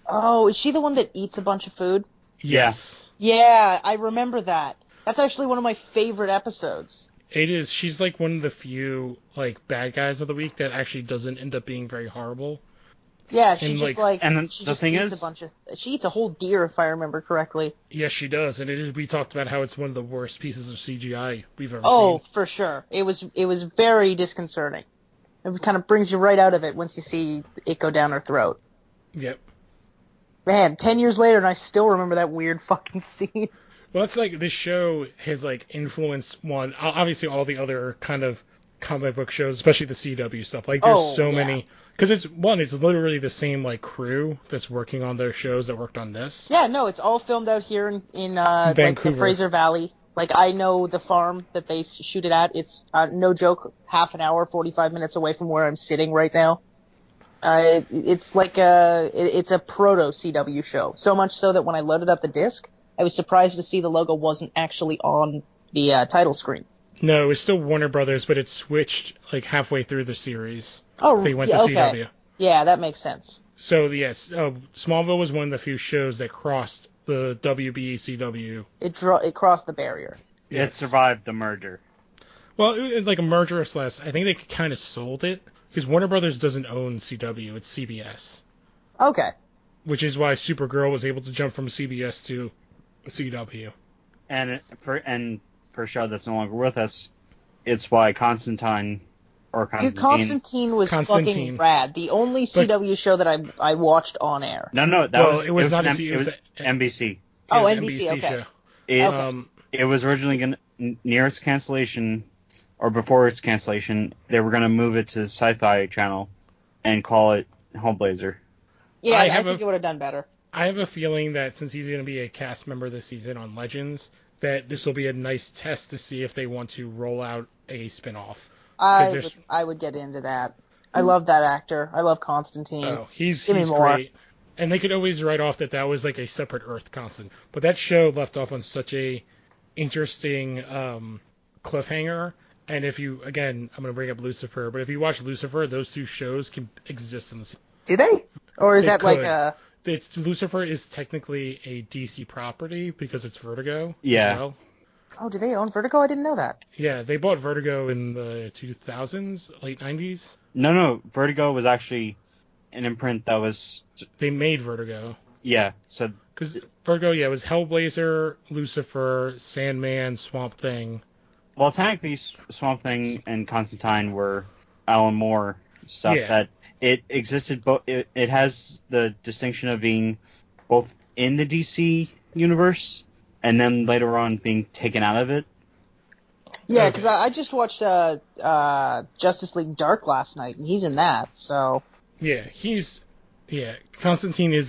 Oh, is she the one that eats a bunch of food? Yes. Yeah, I remember that. That's actually one of my favorite episodes. It is. She's, like, one of the few, like, bad guys of the week that actually doesn't end up being very horrible. Yeah, she And, just like- and she the just thing eats is- a bunch of. She eats a whole deer, if I remember correctly. Yes, she does. And we talked about how it's one of the worst pieces of CGI we've ever Oh, seen. for sure. It was very disconcerting. It kind of brings you right out of it once you see it go down her throat. Yep. Man, 10 years later, and I still remember that weird fucking scene. Well, it's like this show has, like, influenced obviously all the other kind of comic book shows, especially the CW stuff. Like, there's so many. Because it's literally the same, like, crew that's working on those shows that worked on this. Yeah, no, it's all filmed out here in like, the Vancouver. Fraser Valley. Like, I know the farm that they shoot it at. It's, no joke, half an hour, 45 minutes away from where I'm sitting right now. It's like it's a proto-CW show. So much so that when I loaded up the disc, I was surprised to see the logo wasn't actually on the title screen. No, it was still Warner Brothers, but it switched, like, halfway through the series. Oh, They went yeah, to okay. CW. Yeah, that makes sense. So, yes, Smallville was one of the few shows that crossed the WB CW. It crossed the barrier. It survived the merger. Well, it was like a merger or less. I think they kind of sold it, because Warner Brothers doesn't own CW, it's CBS. Okay. Which is why Supergirl was able to jump from CBS to CW. And for a show that's no longer with us, it's why Constantine Constantine was fucking rad. The only CW show that I watched on air. No, it was not NBC. It Oh, was NBC, okay. show. It was originally going to, near its cancellation, or before its cancellation, they were going to move it to the Sci-Fi Channel and call it Homeblazer. Yeah, I think it would have done better. I have a feeling that since he's going to be a cast member this season on Legends, that this will be a nice test to see if they want to roll out a spin-off. I would get into that. I love that actor. I love Constantine. Oh, he's Give me more. great. And they could always write off that was like a separate Earth constant. But that show left off on such a interesting cliffhanger. And if you, again, I'm going to bring up Lucifer, but if you watch Lucifer, those two shows can exist in the same. Do they? Or is They that like could. a... Lucifer is technically a DC property because it's Vertigo Yeah. as well. Oh, do they own Vertigo? I didn't know that. Yeah, they bought Vertigo in the 2000s, late 90s. No, Vertigo was actually an imprint that was, They made Vertigo. yeah, so, Because Vertigo, yeah, was Hellblazer, Lucifer, Sandman, Swamp Thing. well, technically Swamp Thing and Constantine were Alan Moore stuff Yeah. that it existed, it has the distinction of being both in the DC universe and then later on being taken out of it. Yeah, Okay. because I just watched Justice League Dark last night, and he's in that, so... Yeah, Constantine is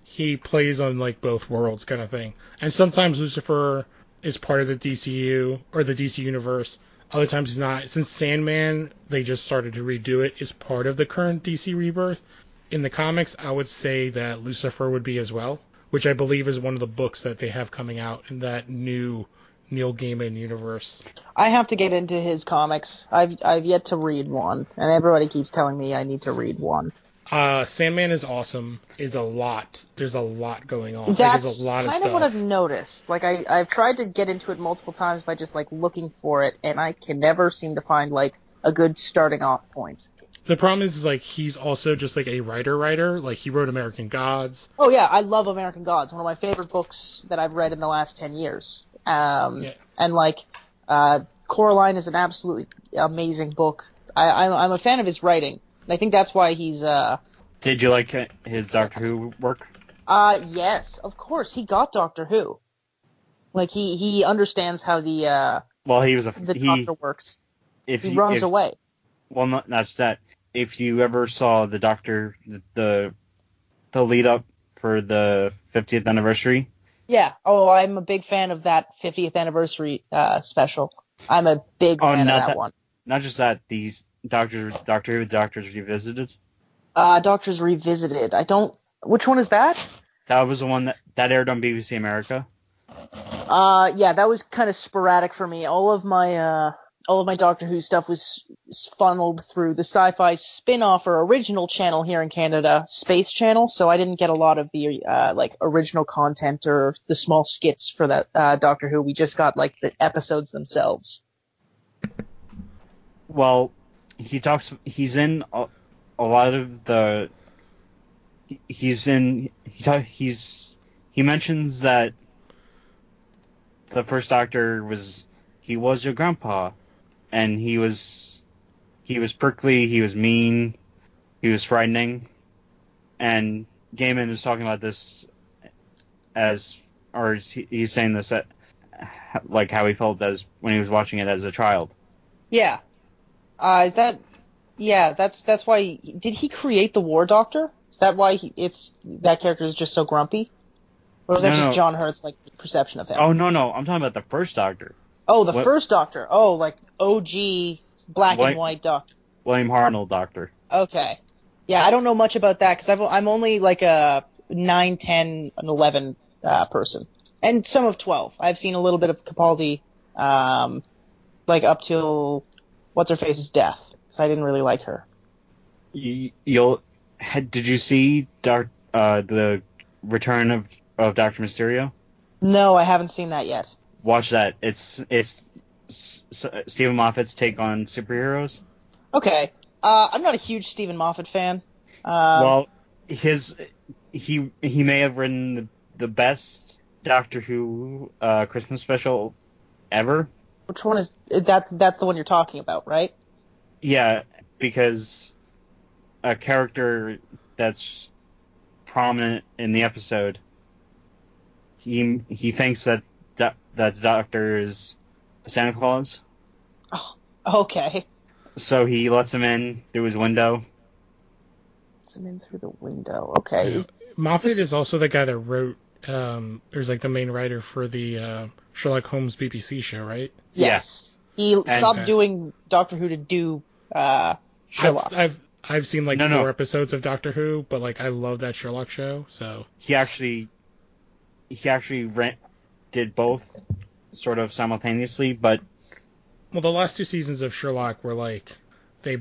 he plays on like both worlds kind of thing. And sometimes Lucifer is part of the DCU or the DC universe. Other times he's not. Since Sandman, they just started to redo it, is part of the current DC rebirth. In the comics, I would say that Lucifer would be as well, which I believe is one of the books that they have coming out in that new Neil Gaiman universe. I have to get into his comics. I've yet to read one, and everybody keeps telling me I need to read one. Sandman is awesome. There's a lot going on. That's There's a lot of kind stuff. of what I've noticed. Like I've tried to get into it multiple times by just like looking for it, and I can never seem to find like a good starting off point. The problem is like he's also just like a writer. Like he wrote American Gods. Oh yeah, I love American Gods. One of my favorite books that I've read in the last 10 years. Yeah. And like Coraline is an absolutely amazing book. I'm a fan of his writing. And I think that's why he's Did you like his Doctor Who work? yes, of course. He got Doctor Who. Like he understands how the Well, he was Doctor works. if He you- runs if- away. Well, not just that. If you ever saw the Doctor, the lead up for the 50th anniversary, Yeah. Oh, I'm a big fan of that 50th anniversary special. I'm a big fan of that one. not just that, these Doctor Who Doctors Revisited. Doctors Revisited. Which one is that? That was the one that aired on BBC America. Yeah, that was kind of sporadic for me. All of my Doctor Who stuff was funneled through the Sci-Fi spin-off or original channel here in Canada, Space Channel, so I didn't get a lot of the like original content or the small skits for that Doctor Who. We just got like the episodes themselves. Well, he's in a lot of the. He mentions that the first Doctor was your grandpa, and he was prickly, he was mean, he was frightening, and Gaiman is talking about this he's saying this like how he felt as when he was watching it as a child. Yeah. That's why. Did he create the War Doctor? Is that why that character is just so grumpy? Or was that No. just John Hurt's like perception of him? Oh no, I'm talking about the first Doctor, Oh, the what- first Doctor. Oh, like OG black and white Doctor. William Hartnell Doctor. Okay. Yeah, I don't know much about that because I'm only like a 9, 10, and 11 person, and some of 12. I've seen a little bit of Capaldi, like up till what's her face's death, because I didn't really like her. Did you see the Return of Doctor Mysterio? No, I haven't seen that yet. Watch that. It's Stephen Moffat's take on superheroes. Okay. I'm not a huge Stephen Moffat fan. Well, he may have written the best Doctor Who Christmas special ever. Which one is that? That's the one you're talking about, right? Yeah, because a character that's prominent in the episode, he thinks that the Doctor is Santa Claus, Okay. so he lets him in through his window. Zoom in through the window. Okay. Yeah. Moffat is also the guy that wrote, there's like the main writer for the Sherlock Holmes BBC show, right? Yes. He stopped Okay. doing Doctor Who to do Sherlock. I've seen like No, 4 no. episodes of Doctor Who, but like I love that Sherlock show. So He actually did both sort of simultaneously, but well, the last 2 seasons of Sherlock were like I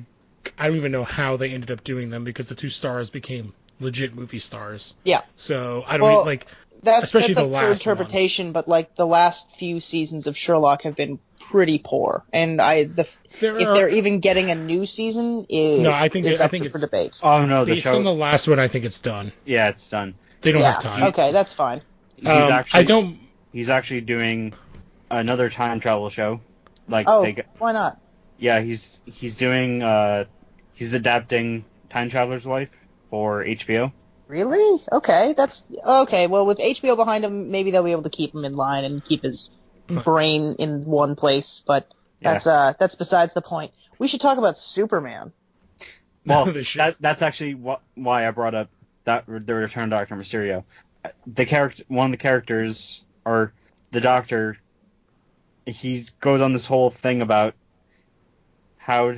don't even know how they ended up doing them because the 2 stars became legit movie stars. Yeah. So I don't like. Especially that's the up for last interpretation, but like the last few seasons of Sherlock have been pretty poor, and if they're even getting a new season, I think is up it's for debate. oh no, the based show. on the last one, I think it's done. Yeah, it's done. They don't Yeah. have time. Okay, that's fine. He's actually doing another time travel show. Like Oh, why not? yeah, he's doing he's adapting Time Traveler's Wife for HBO. Really? Okay, that's okay. Well, with HBO behind him, maybe they'll be able to keep him in line and keep his brain in one place. But that's besides the point. We should talk about Superman. Well, They should. that's actually why I brought up the Return of Doctor Mysterio. One of the characters, or the Doctor, he goes on this whole thing about how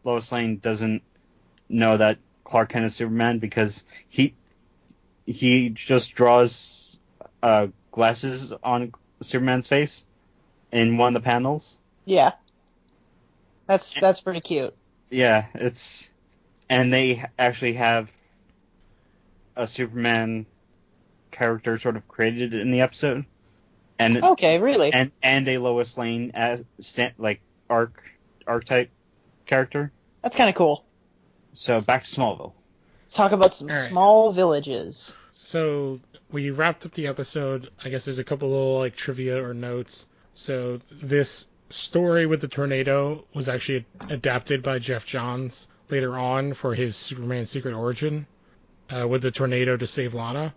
Lois Lane doesn't know that Clark Kent is Superman because he just draws glasses on Superman's face in one of the panels. Yeah, that's pretty cute. Yeah, and they actually have a Superman character sort of created in the episode, and Okay, really? and a Lois Lane as archetype character. That's kind of cool. So back to Smallville. Let's talk about some All right. small villages. So we wrapped up the episode. I guess there's a couple little like trivia or notes. So this story with the tornado was actually adapted by Jeff Johns later on for his Superman Secret Origin with the tornado to save Lana.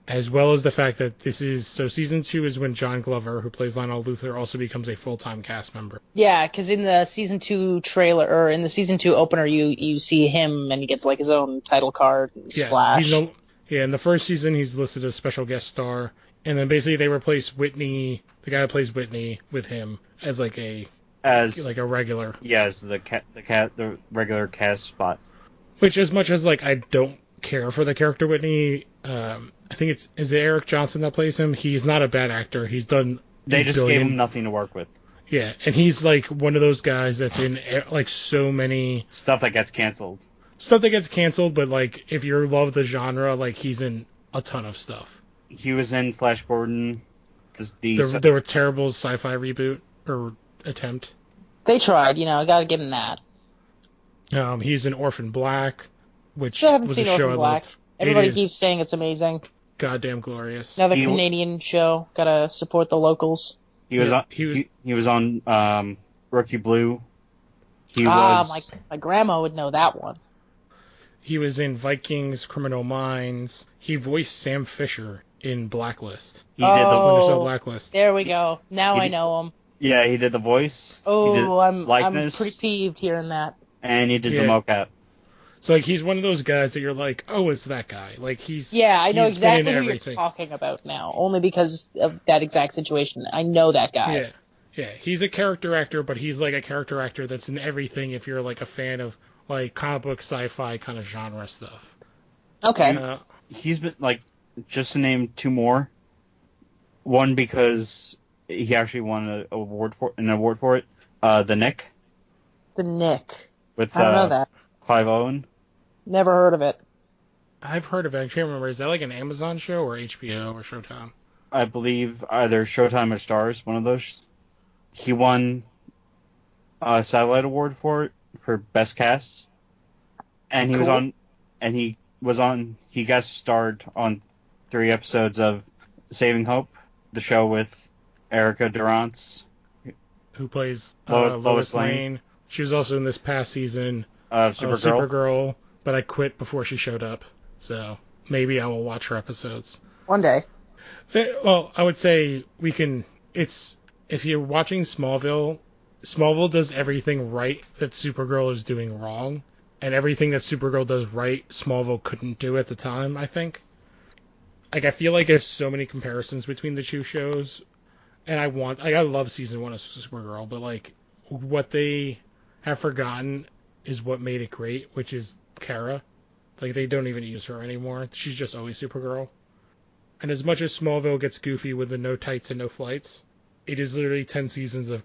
As well as the fact that season 2 is when John Glover, who plays Lionel Luthor, also becomes a full-time cast member. Yeah, because in the season 2 trailer, or in the season 2 opener, you see him and he gets like his own title card and splash. In the first season he's listed as special guest star, and then basically they replace Whitney, the guy who plays Whitney, with him as like a regular. Yeah, as the regular cast spot. Which, as much as like I don't care for the character Whitney, I think is it Eric Johnson that plays him? He's not a bad actor. He's done. They just gave him nothing to work with. Yeah, and he's like one of those guys that's in like so many Stuff that gets canceled. stuff that gets canceled, but like if you love the genre, like he's in a ton of stuff. He was in Flash Gordon. There were terrible sci-fi reboot or attempt. They tried, I gotta give him that. He's in Orphan Black, which Still haven't was seen a show Orphan I Black. loved. Everybody It is keeps saying it's amazing. goddamn glorious. Another He- Canadian show. Gotta support the locals. He was Yeah, he was on Rookie Blue. He Ah, was my grandma would know that one. He was in Vikings, Criminal Minds. He voiced Sam Fisher in Blacklist. he did the Winter Cell Oh, Blacklist. there we go. Now He I did- know him. he did the voice. He did Oh, I'm likeness, pretty peeved hearing that. and he did the Yeah. mocap. So like he's one of those guys that you're like, oh, it's that guy. Like Yeah, I know he's been in exactly who you're everything. talking about now, only because of that exact situation. I know that guy. Yeah. He's a character actor, but he's like a character actor that's in everything. If you're like a fan of like comic book, sci-fi kind of genre stuff. Okay. He's been just to name 2 more. One because he actually won an award for it. The Nick The Nick. with I don't know that. Clive Owen. Never heard of it. I've heard of it. I can't remember. Is that like an Amazon show or HBO or Showtime? I believe either Showtime or Stars, one of those. He won a Satellite Award for it for Best Cast, and he was on. He guest starred on 3 episodes of Saving Hope, the show with Erica Durance, Who plays Lois Lane. Lane. She was also in this past season of Supergirl. Supergirl, but I quit before she showed up. So maybe I will watch her episodes. One day. Well, I would say we can. If you're watching Smallville, Smallville does everything right that Supergirl is doing wrong, and everything that Supergirl does right, Smallville couldn't do at the time. I think. Like I feel like there's so many comparisons between the 2 shows, and I love season 1 of Supergirl, but like what they have forgotten is what made it great, which is Kara. Like, they don't even use her anymore. She's just always Supergirl. And as much as Smallville gets goofy with the no tights and no flights, it is literally 10 seasons of,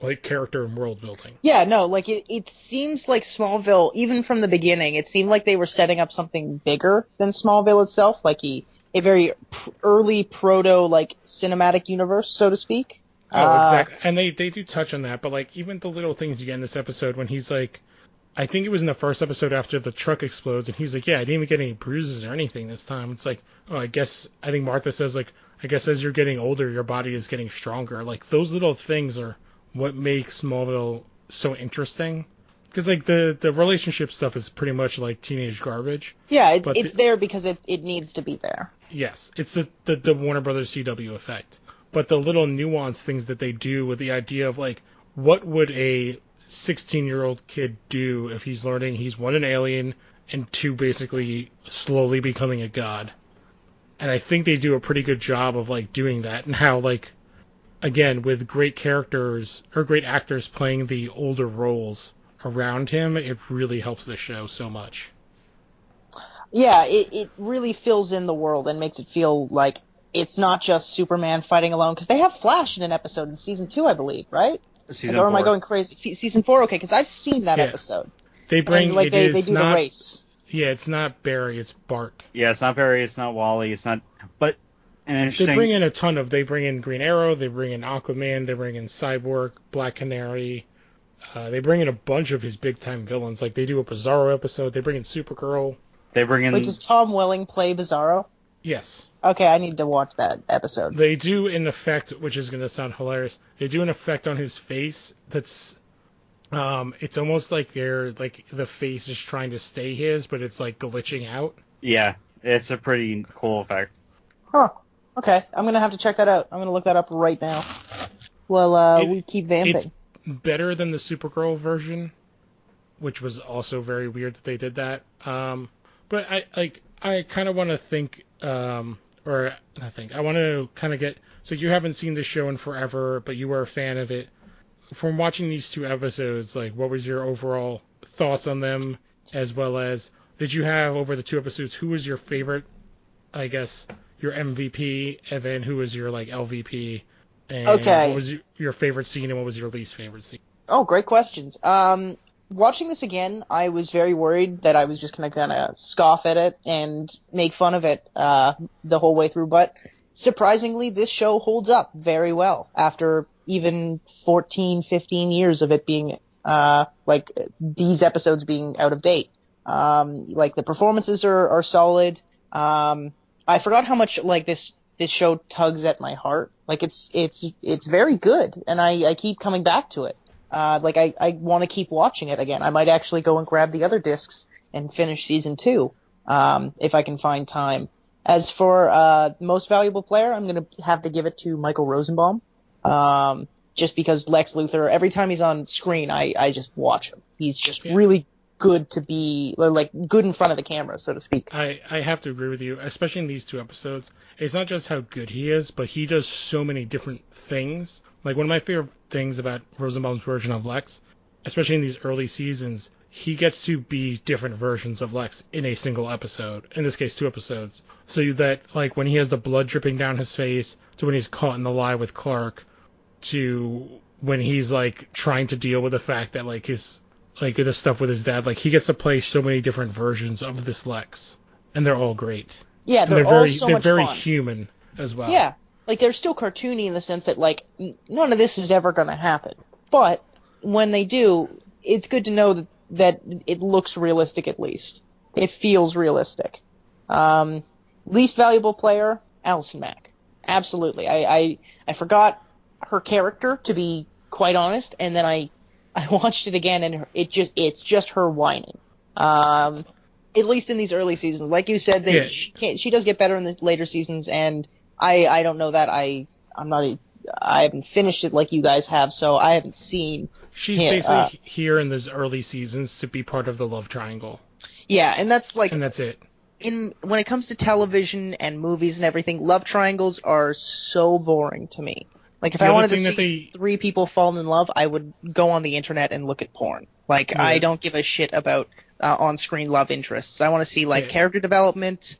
like, character and world building. Yeah, no, like, it seems like Smallville, even from the beginning, it seemed like they were setting up something bigger than Smallville itself, like a very early proto, like, cinematic universe, so to speak. Oh, exactly. And they do touch on that, but, like, even the little things you get in this episode when he's like, I think it was in the first episode after the truck explodes, and he's like, yeah, I didn't even get any bruises or anything this time. It's like, oh, I think Martha says, like, I guess as you're getting older, your body is getting stronger. Like, those little things are what makes Smallville so interesting. Because, like, the relationship stuff is pretty much like teenage garbage. Yeah, it's there because it needs to be there. Yes, it's the Warner Brothers CW effect. But the little nuanced things that they do with the idea of, like, what would a 16-year-old kid do if he's learning he's, one, an alien, and two, basically slowly becoming a god. And I think they do a pretty good job of, like, doing that, and how, like, again, with great characters, or great actors playing the older roles around him, it really helps the show so much. Yeah, it really fills in the world and makes it feel like it's not just Superman fighting alone, because they have Flash in an episode in season 2, I believe, right? Season or am 4. I going crazy? Season 4, okay, because I've seen that episode. They bring and, like, it they is do not, the race. Yeah, it's not Barry, it's Bart. Yeah, it's not Barry, it's not Wally, it's not. But an interesting. They bring in a ton of. They bring in Green Arrow, they bring in Aquaman, they bring in Cyborg, Black Canary. They bring in a bunch of his big time villains. Like, they do a Bizarro episode. They bring in Supergirl. They bring in. Wait, does Tom Welling play Bizarro? Yes. Okay, I need to watch that episode. They do an effect, which is going to sound hilarious. They do an effect on his face that's, it's almost like the face is trying to stay his, but it's like glitching out. Yeah, it's a pretty cool effect. Huh. Okay, I'm gonna have to check that out. I'm gonna look that up right now. Well, we keep vamping. It's better than the Supergirl version, which was also very weird that they did that. But I kind of want to think, I want to kind of get. So you haven't seen this show in forever, but you were a fan of it. From watching these 2 episodes, like, what was your overall thoughts on them, as well as did you have over the 2 episodes? Who was your favorite? I guess your MVP, and then who was your, like, LVP? And okay. What was your favorite scene, and what was your least favorite scene? Oh, great questions. Watching this again, I was very worried that I was just going to kind of scoff at it and make fun of it the whole way through. But surprisingly, this show holds up very well after even 14, 15 years of it being, like, these episodes being out of date. Like, the performances are solid. I forgot how much, like, this show tugs at my heart. Like, it's very good, and I keep coming back to it. Like, I want to keep watching it again. I might actually go and grab the other discs and finish season 2, if I can find time. As for most valuable player, I'm going to have to give it to Michael Rosenbaum. Just because Lex Luthor, every time he's on screen, I just watch him. He's just really good to be, like, good in front of the camera, so to speak. I have to agree with you, especially in these 2 episodes. It's not just how good he is, but he does so many different things. Like, one of my favorite things about Rosenbaum's version of Lex, especially in these early seasons, he gets to be different versions of Lex in a single episode. In this case, 2 episodes. So that, like, when he has the blood dripping down his face, to when he's caught in the lie with Clark, to when he's, like, trying to deal with the fact that, like, his, like, the stuff with his dad, like, he gets to play so many different versions of this Lex. And they're all great. Yeah, they're all so much very fun. human as well. Yeah. Like, they're still cartoony in the sense that, like, none of this is ever going to happen. But when they do, it's good to know that it looks realistic at least. It feels realistic. Least valuable player, Allison Mack. Absolutely. I forgot her character, to be quite honest, and then I watched it again, and it's just her whining. At least in these early seasons. Like you said, she does get better in the later seasons, and I don't know that I haven't finished it like you guys have, so I haven't seen. She's basically here in these early seasons to be part of the love triangle. Yeah, and that's it. When it comes to television and movies and everything, love triangles are so boring to me. Like, if The I other wanted to thing that see three people fall in love, I would go on the internet and look at porn. Like, Yeah. I don't give a shit about on-screen love interests. I want to see, like, Yeah. character development.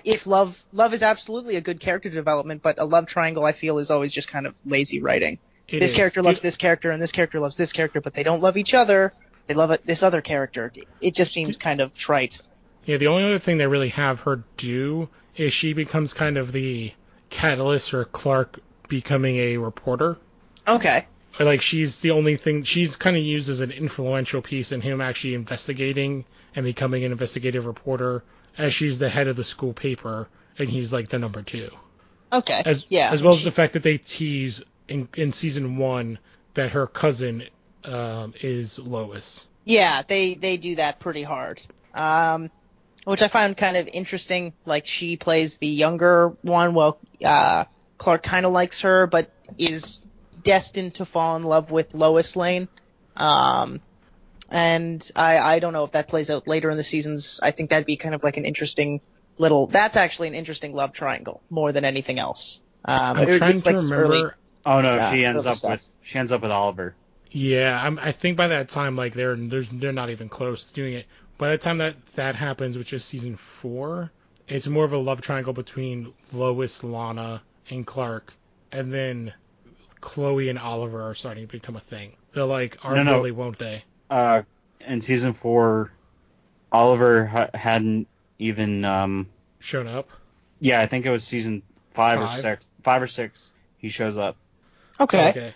If love is absolutely a good character development, but a love triangle, I feel, is always just kind of lazy writing. It This is. character loves this character, and this character loves this character, but they don't love each other. They love this other character. It just seems kind of trite. Yeah, the only other thing they really have her do is she becomes kind of the catalyst for Clark becoming a reporter. Okay. Like, she's the only thing, she's kind of used as an influential piece in him actually investigating and becoming an investigative reporter, as she's the head of the school paper, and he's like the number 2. Okay. As well as the fact that they tease in season 1 that her cousin is Lois. Yeah, they do that pretty hard. Which I find kind of interesting. Like, she plays the younger one, while Clark kind of likes her, but is destined to fall in love with Lois Lane. And I don't know if that plays out later in the seasons. I think that'd be kind of like an interesting that's actually an interesting love triangle more than anything else. I'm trying to remember. Oh no, she ends early up with Oliver. Yeah, I think by that time, like, they're not even close to doing it. By the time that happens, which is season 4, it's more of a love triangle between Lois, Lana, and Clark, and then Chloe and Oliver are starting to become a thing. They're like, really, won't they? In season 4, Oliver hadn't even shown up. Yeah, I think it was season 5 or 6. 5 or 6. He shows up. Okay.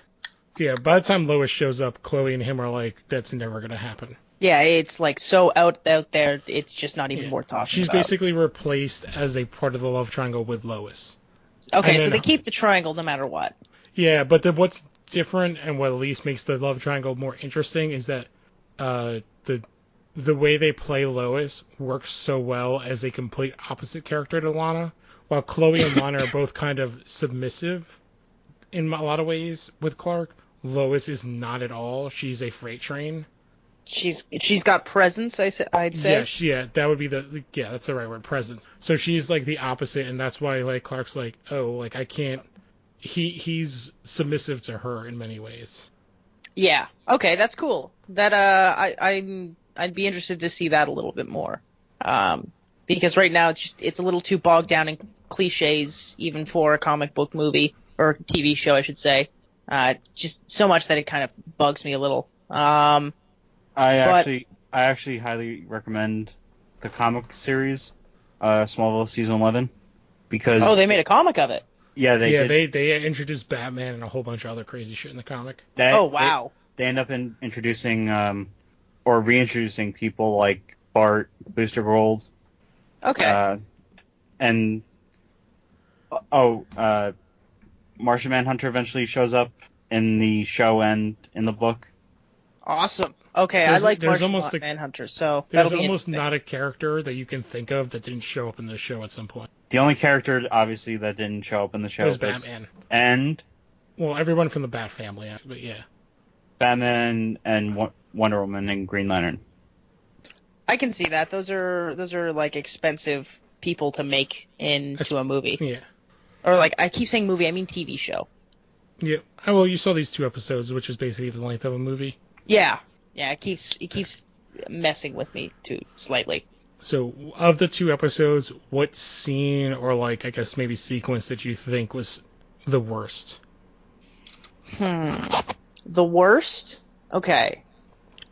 Yeah, by the time Lois shows up, Chloe and him are like, that's never gonna happen. Yeah, it's like so out there, it's just not even worth talking She's about. basically replaced as a part of the love triangle with Lois. Okay, so they keep the triangle no matter what. Yeah, but what's different and what at least makes the love triangle more interesting is that the way they play Lois works so well as a complete opposite character to Lana. While Chloe and Lana are both kind of submissive in a lot of ways with Clark, Lois is not at all. She's a freight train. She's got presence, I'd say. Yeah, that would be that's the right word, presence. So she's like the opposite, and that's why like Clark's like, oh, like I can't. He's submissive to her in many ways. Yeah. Okay, that's cool. That I'd be interested to see that a little bit more. Because right now it's a little too bogged down in cliches, even for a comic book movie or TV show, I should say. Just so much that it kind of bugs me a little. I actually highly recommend the comic series, Smallville season 11, because they made a comic of it. Yeah, they did. They introduced Batman and a whole bunch of other crazy shit in the comic. Wow. They end up introducing or reintroducing people like Bart, Booster Gold. Okay. Martian Manhunter eventually shows up in the show and in the book. Awesome. Okay, I like Martian Manhunter, so there's almost not a character that you can think of that didn't show up in the show at some point. The only character, obviously, that didn't show up in the show was Batman. And? Well, everyone from the Bat family, but yeah. Batman and Wonder Woman and Green Lantern. I can see that. Those are like expensive people to make into a movie. Yeah. Or like, I keep saying movie, I mean TV show. Yeah. Well, you saw these 2 episodes, which is basically the length of a movie. Yeah. Yeah, it keeps messing with me too slightly. So, of the 2 episodes, what scene or like I guess maybe sequence did you think was the worst? The worst? Okay.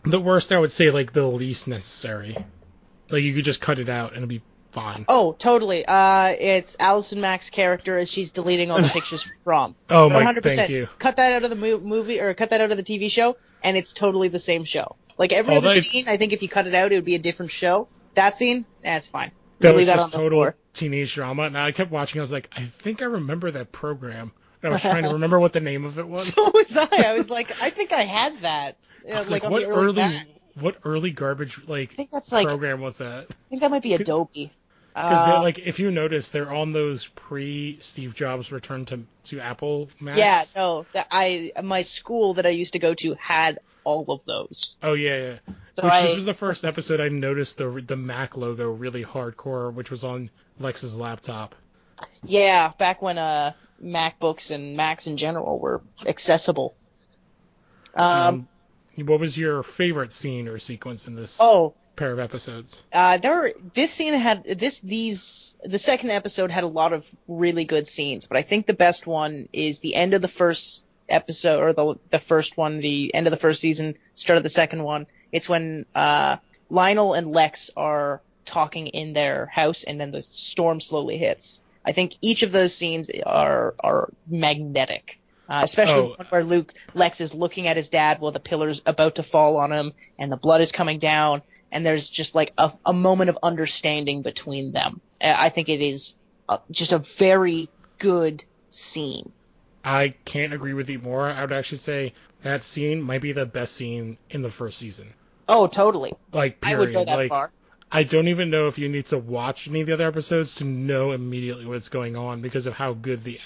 The worst, I would say, like the least necessary. Like you could just cut it out and it'd be fine. Oh, totally. It's Allison Mack's character as she's deleting all the pictures from. Oh, Mike, thank you. Cut that out of the movie or cut that out of the TV show, and it's totally the same show. Like every other scene, I think if you cut it out, it would be a different show. That scene, that's fine. That was just total teenage drama. And I kept watching. I was like, I think I remember that program. And I was trying to remember what the name of it was. So was I. I was like, I think I had that. I was like what early garbage program was that? I think that might be Adobe. Because if you notice, they're on those pre-Steve Jobs return to Apple Macs. Yeah, no, my school that I used to go to had all of those. Oh yeah. So this was the first episode I noticed the Mac logo really hardcore, which was on Lex's laptop. Yeah, back when MacBooks and Macs in general were accessible. What was your favorite scene or sequence in this pair of episodes? The second episode had a lot of really good scenes, but I think the best one is the end of the first episode, or the first one, the end of the first season, start of the second one. It's when Lionel and Lex are talking in their house, and then the storm slowly hits. I think each of those scenes are magnetic. Especially the one where Lex is looking at his dad while the pillar's about to fall on him, and the blood is coming down, and there's just like a moment of understanding between them. I think it is just a very good scene. I can't agree with you more. I would actually say that scene might be the best scene in the first season. Oh, totally. Like, period. I would go that far. I don't even know if you need to watch any of the other episodes to know immediately what's going on because of how good the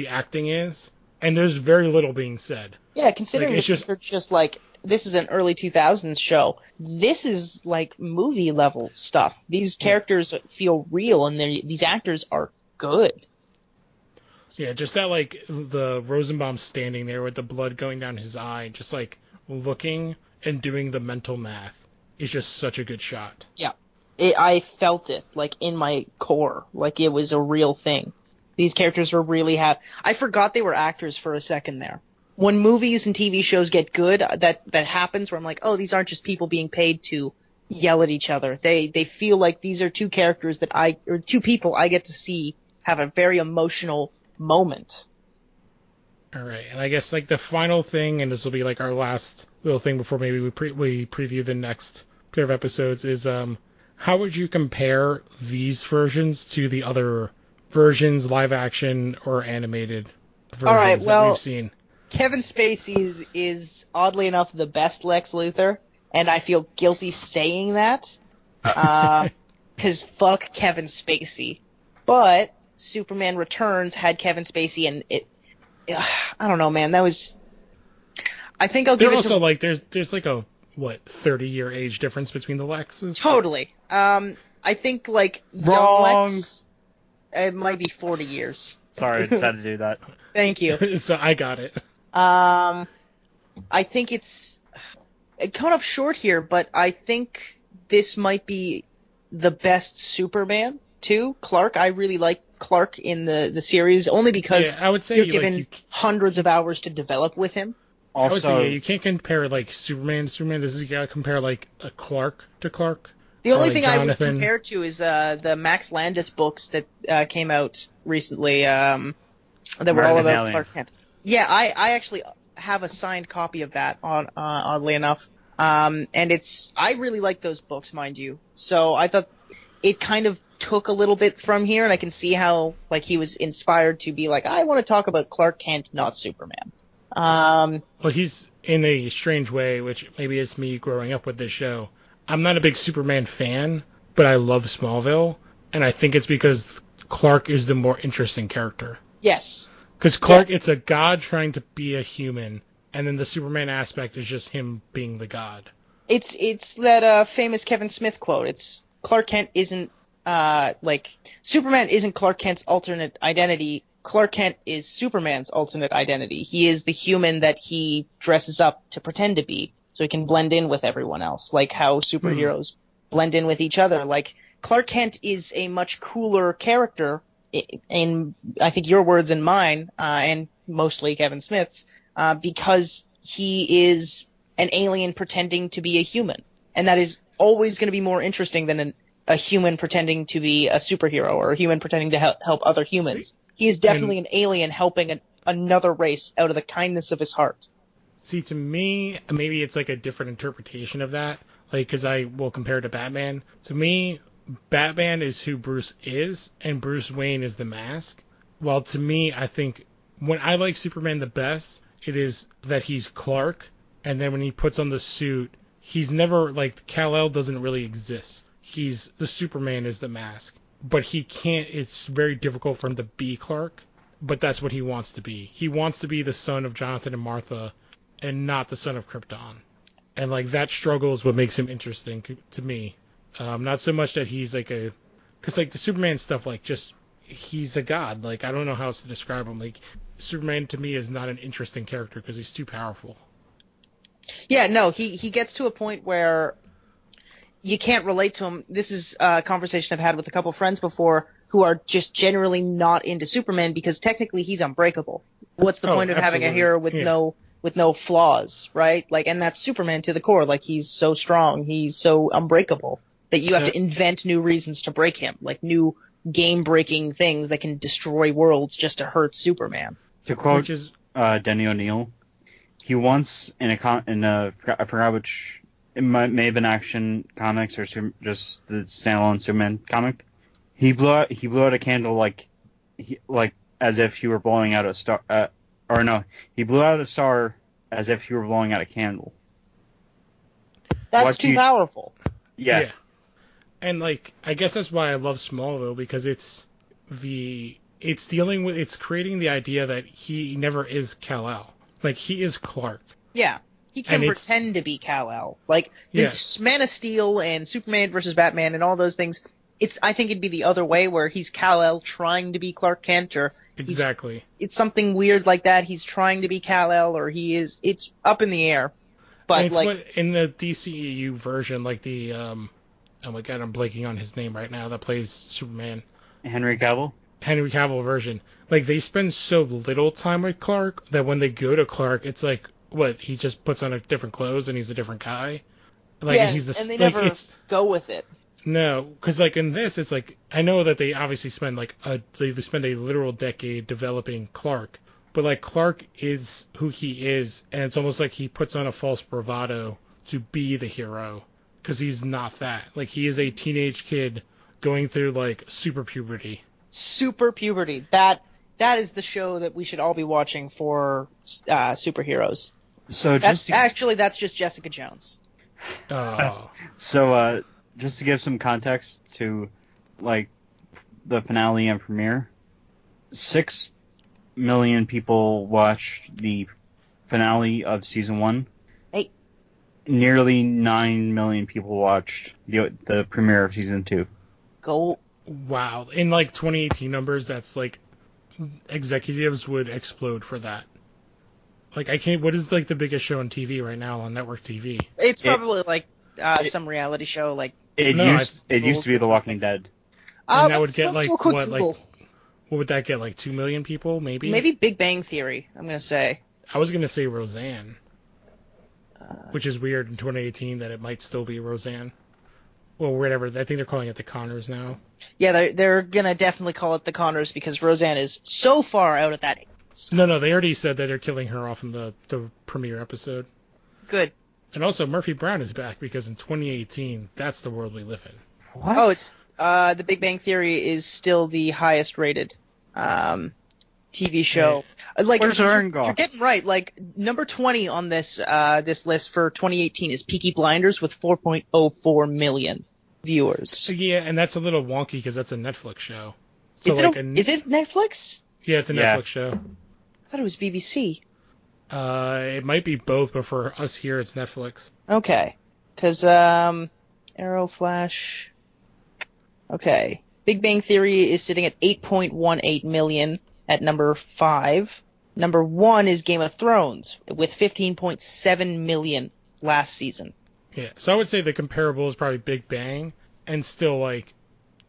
acting is. And there's very little being said. Yeah, considering this is just like, this is an early 2000s show. This is like movie level stuff. These characters feel real, and these actors are good. Yeah, just that, like, the Rosenbaum standing there with the blood going down his eye, just like looking and doing the mental math is just such a good shot. Yeah. I felt it, like, in my core. Like, it was a real thing. These characters were really I forgot they were actors for a second there. When movies and TV shows get good, that happens where I'm like, oh, these aren't just people being paid to yell at each other. They feel like these are two characters or two people I get to see have a very emotional moment. All right, and I guess like the final thing, and this will be like our last little thing before maybe we preview the next pair of episodes, is how would you compare these versions to the other versions, live action or animated versions that we've seen? Kevin Spacey is oddly enough the best Lex Luthor, and I feel guilty saying that, because fuck Kevin Spacey. But Superman Returns had Kevin Spacey, and I don't know, man. That was. I think I'll give it also, like, there's like a 30-year age difference between the Lexes. Totally. I think like young Lex, it might be 40 years. Sorry, I just had to do that. Thank you. So I got it. I think it's coming up short here, but I think this might be the best Superman too. Clark, I really like Clark in the series only because I would say you're given hundreds of hours to develop with him. Also, I would say, you can't compare like Superman to Superman. This is, you gotta compare like a Clark to Clark. The only thing I would compare to is the Max Landis books that came out recently that were all about Clark Kent. Yeah, I actually have a signed copy of that, oddly enough. And I really like those books, mind you. So I thought it kind of took a little bit from here, and I can see how like he was inspired to be like, I want to talk about Clark Kent, not Superman. Well, he's in a strange way, which maybe it's me growing up with this show. I'm not a big Superman fan, but I love Smallville, and I think it's because Clark is the more interesting character. Yes. Because Clark, it's a god trying to be a human, and then the Superman aspect is just him being the god. It's that famous Kevin Smith quote. It's Clark Kent isn't Superman isn't Clark Kent's alternate identity. Clark Kent is Superman's alternate identity. He is the human that he dresses up to pretend to be, so he can blend in with everyone else, like how superheroes blend in with each other. Like, Clark Kent is a much cooler character, in I think your words and mine, and mostly Kevin Smith's, because he is an alien pretending to be a human. And that is always going to be more interesting than a human pretending to be a superhero, or a human pretending to help other humans. He is definitely an alien helping another race out of the kindness of his heart. See, to me, maybe it's like a different interpretation of that, like, because I will compare it to Batman. To me, Batman is who Bruce is, and Bruce Wayne is the mask. Well, to me, I think when I like Superman the best, it is that he's Clark, and then when he puts on the suit, he's never, like, Kal-El doesn't really exist. The Superman is the mask. But he can't, it's very difficult for him to be Clark, but that's what he wants to be. He wants to be the son of Jonathan and Martha, and not the son of Krypton. And, like, that struggle is what makes him interesting to me. Not so much that he's like because, like, the Superman stuff, like, just he's a god. Like, I don't know how else to describe him. Like, Superman to me is not an interesting character because he's too powerful. Yeah, no, he gets to a point where you can't relate to him. This is a conversation I've had with a couple friends before who are just generally not into Superman because technically he's unbreakable. What's the point of having a hero with no flaws, right? Like, and that's Superman to the core. Like, he's so strong, he's so unbreakable that you have to invent new reasons to break him, like new game-breaking things that can destroy worlds just to hurt Superman. To quote Denny O'Neil, he once I forgot which, it may have been Action Comics or just the standalone Superman comic. He blew out a candle like as if he were blowing out a star. He blew out a star as if he were blowing out a candle. That's too powerful. Yeah. And like, I guess that's why I love Smallville, because it's creating the idea that he never is Kal-El. Like, he is Clark. Yeah. He can pretend to be Kal-El. Like, Man of Steel and Superman versus Batman and all those things, I think it'd be the other way, where he's Kal-El trying to be Clark Kent, or exactly. It's something weird like that. He's trying to be Kal-El, or he is. It's up in the air. But in the DCEU version, like the oh my god, I'm blanking on his name right now, that plays Superman. Henry Cavill version. Like, they spend so little time with Clark that when they go to Clark, it's like, what, he just puts on a different clothes and he's a different guy? Like, and they never go with it. No, because like in this, it's like, I know that they obviously spend they spend a literal decade developing Clark, but like, Clark is who he is, and it's almost like he puts on a false bravado to be the hero, because he's not that. Like, he is a teenage kid going through like super puberty. Super puberty. That is the show that we should all be watching for superheroes. So that's just Jessica Jones. Oh. So just to give some context to like the finale and premiere, 6 million people watched the finale of season 1. Hey. Nearly 9 million people watched the premiere of season 2. Go. Wow. In like 2018 numbers, that's like, executives would explode for that. Like, I can't. What is like the biggest show on TV right now on network TV? It's probably some reality show. Like, it used to be The Walking Dead. And that would get let's like do a quick what? Google. Like, what would that get? Like 2 million people, maybe? Maybe Big Bang Theory. I'm gonna say. I was gonna say Roseanne, which is weird in 2018 that it might still be Roseanne. Well, whatever. I think they're calling it the Connors now. Yeah, they're gonna definitely call it the Connors because Roseanne is so far out of that. No, they already said that they're killing her off in the premiere episode. Good. And also, Murphy Brown is back because in 2018, that's the world we live in. What? Oh, it's the Big Bang Theory is still the highest rated TV show. Like, where's Aaron go? You're getting right. Like, number 20 on this list for 2018 is Peaky Blinders with 4.04 million viewers. Yeah, and that's a little wonky because that's a Netflix show. So is it Netflix? Yeah, it's a Netflix show. I thought it was BBC. It might be both, but for us here, it's Netflix. Okay. Because, Arrow, Flash... Okay. Big Bang Theory is sitting at 8.18 million at number 5. Number 1 is Game of Thrones with 15.7 million last season. Yeah, so I would say the comparable is probably Big Bang, and still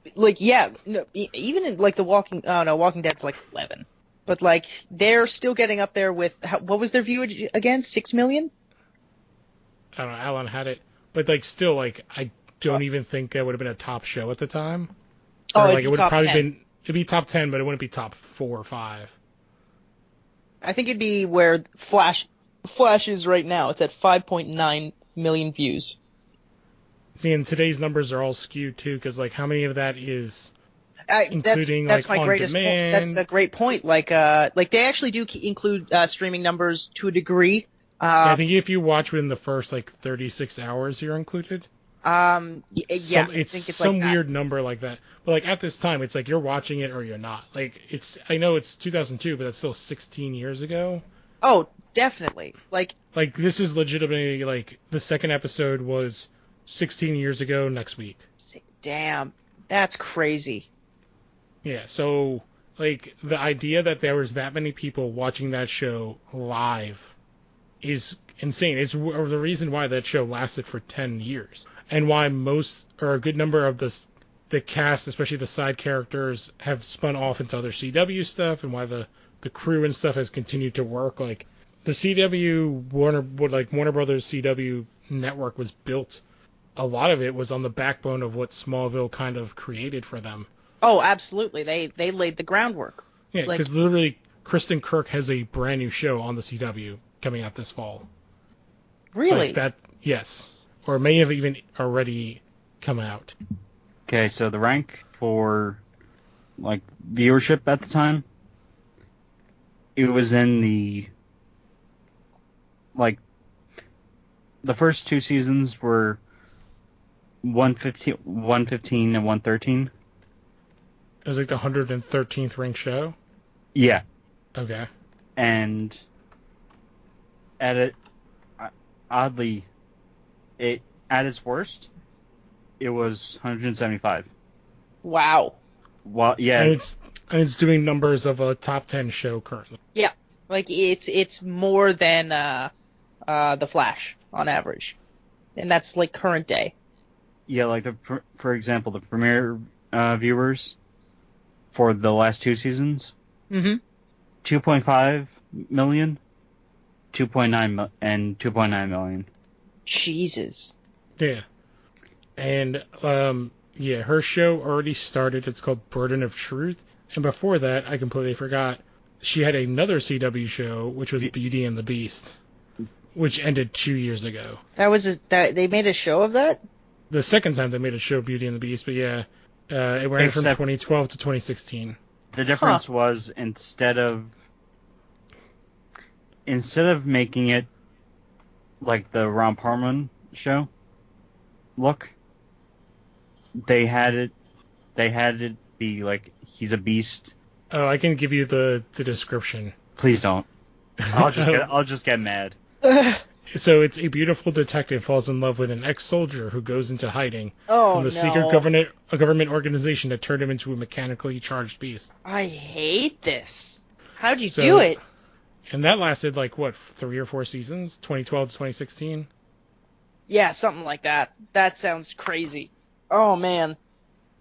even in like Walking Dead's like 11. But like, they're still getting up there with, what was their view again? 6 million? I don't know, Alan had it. But like, still, like, I don't even think that would have been a top show at the time. It would have probably been, it'd be top 10, but it wouldn't be top 4 or 5. I think it'd be where Flash is right now. It's at 5.9 million views. See, and today's numbers are all skewed too, because like, how many of that is including that's like my on greatest demand? Point. That's a great point. Like they actually do include streaming numbers to a degree. I think if you watch within the first like 36 hours, you're included. It's some like weird number like that. But like, at this time, it's like you're watching it or you're not. Like, I know it's 2002, but that's still 16 years ago. Oh, definitely. Like this is legitimately like the second episode was 16 years ago next week. Damn, that's crazy. Yeah, so, like, the idea that there was that many people watching that show live is insane. It's the reason why that show lasted for 10 years. And why most, or a good number of the cast, especially the side characters, have spun off into other CW stuff, and why the crew and stuff has continued to work. Like, the CW, Warner Brothers CW network was built, a lot of it was on the backbone of what Smallville kind of created for them. Oh, absolutely. They laid the groundwork. Yeah, because literally, Kristen Kirk has a brand new show on the CW coming out this fall. Really? Like that, yes. Or may have even already come out. Okay, so the rank for, like, viewership at the time, it was in the, like, the first two seasons were 115 and 113. It was like the 113th ranked show? Yeah. Okay. And oddly, at its worst, it was 175. Wow. Well, yeah. And it's doing numbers of a top 10 show currently. Yeah. Like, it's more than The Flash on average. And that's, like, current day. Yeah, like, for example, the premiere viewers for the last two seasons, 2.5 million, 2.9 million. Jesus. Yeah. And, yeah, her show already started. It's called Burden of Truth. And before that, I completely forgot, she had another CW show, which was Beauty and the Beast, which ended 2 years ago. They made a show of that? The second time they made a show, Beauty and the Beast, but yeah, it ran from 2012 to 2016. The difference was instead of making it like the Ron Perlman show look, they had it be like he's a beast. Oh, I can give you the description. Please don't. I'll just get mad. So it's a beautiful detective falls in love with an ex-soldier who goes into hiding from the secret government organization that turned him into a mechanically charged beast. I hate this. How'd you do it? And that lasted, like, what, 3 or 4 seasons? 2012 to 2016? Yeah, something like that. That sounds crazy. Oh, man.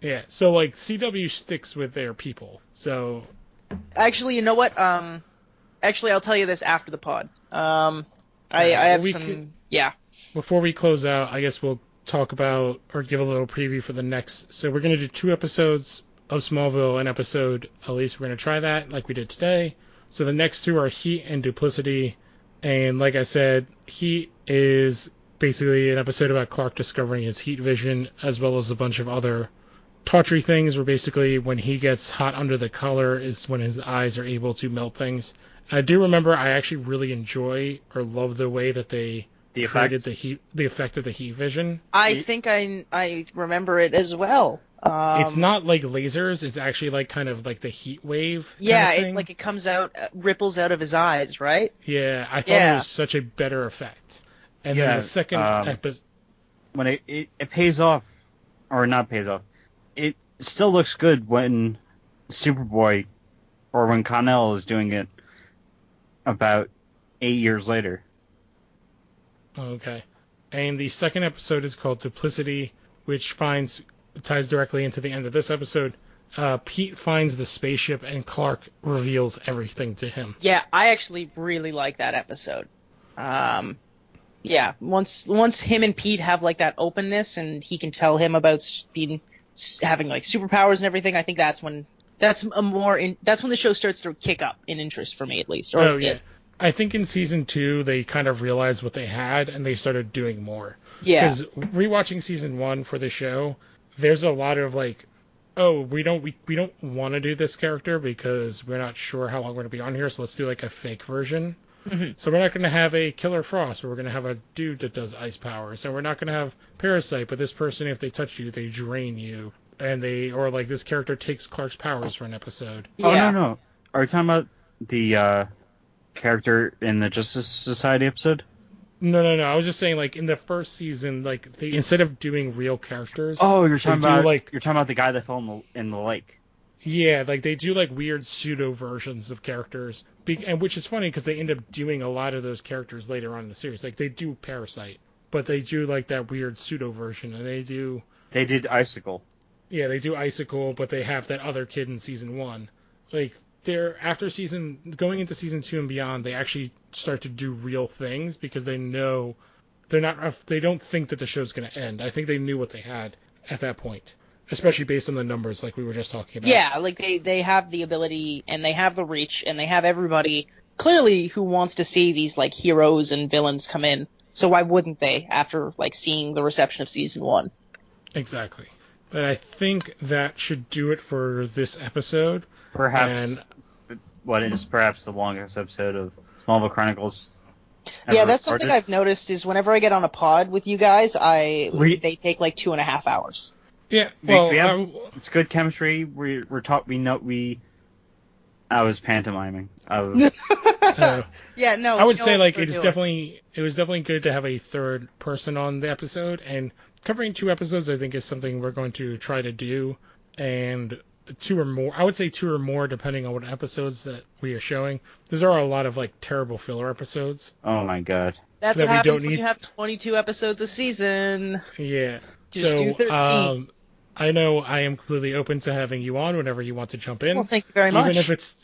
Yeah, so, like, CW sticks with their people, so... Actually, you know what? Actually, I'll tell you this after the pod. I have some... Yeah. Before we close out, I guess we'll talk about, or give a little preview for the next... So we're going to do 2 episodes of Smallville, an episode, at least we're going to try that, like we did today. So the next 2 are Heat and Duplicity, and like I said, Heat is basically an episode about Clark discovering his heat vision, as well as a bunch of other tawdry things, where basically when he gets hot under the collar is when his eyes are able to melt things. I do remember I actually really enjoy or love the way that they created the effect of the heat vision. I think I remember it as well. It's not like lasers, it's actually like kind of like the heat wave. Yeah, kind of thing. it comes out, ripples out of his eyes, right? Yeah, I thought it was such a better effect. And then the second episode... When it pays off, or not pays off, it still looks good when Superboy, or when Connell is doing it about 8 years later. Okay. And the second episode is called Duplicity, which ties directly into the end of this episode. Pete finds the spaceship and Clark reveals everything to him. Yeah, I actually really like that episode. Yeah, once him and Pete have like that openness and he can tell him about having like superpowers and everything, I think that's when the show starts to kick up in interest for me, at least. Or yeah. I think in season 2 they kind of realized what they had and they started doing more. Yeah. Because rewatching season 1 for the show, there's a lot of like, oh, we don't want to do this character because we're not sure how long we're going to be on here, so let's do like a fake version. Mm-hmm. So we're not going to have a Killer Frost, but we're going to have a dude that does ice powers. So we're not going to have Parasite, but this person, if they touch you, they drain you. Or like this character takes Clark's powers for an episode. Yeah. Oh, no. Are you talking about the character in the Justice Society episode? No. I was just saying, like, in the first season, like, they, instead of doing real characters... Oh, you're talking about the guy that fell in the lake. Yeah, like they do like weird pseudo versions of characters, and which is funny because they end up doing a lot of those characters later on in the series. Like they do Parasite, but they do like that weird pseudo version, and they did Icicle. yeah, they do Icicle, but they have that other kid in season 1. Like they're going into season 2 and beyond, they actually start to do real things because they know they don't think that the show's going to end. I think they knew what they had at that point, especially based on the numbers like we were just talking about. Yeah, like they have the ability and they have the reach and they have everybody clearly who wants to see these like heroes and villains come in. So why wouldn't they after like seeing the reception of season 1? Exactly. But I think that should do it for this episode. Perhaps what is perhaps the longest episode of Smallville Chronicles. Yeah, that's something I've noticed is whenever I get on a pod with you guys, they take like 2.5 hours. Yeah, well, it's good chemistry. I was pantomiming. Yeah, no. I would say like it was definitely good to have a third person on the episode, and covering 2 episodes I think is something we're going to try to do, and 2 or more. I would say 2 or more depending on what episodes that we are showing. There are a lot of like terrible filler episodes. Oh my god. That's what happens when you have 22 episodes a season. Yeah. Just do 13. I know I am completely open to having you on whenever you want to jump in. Well, thank you very much.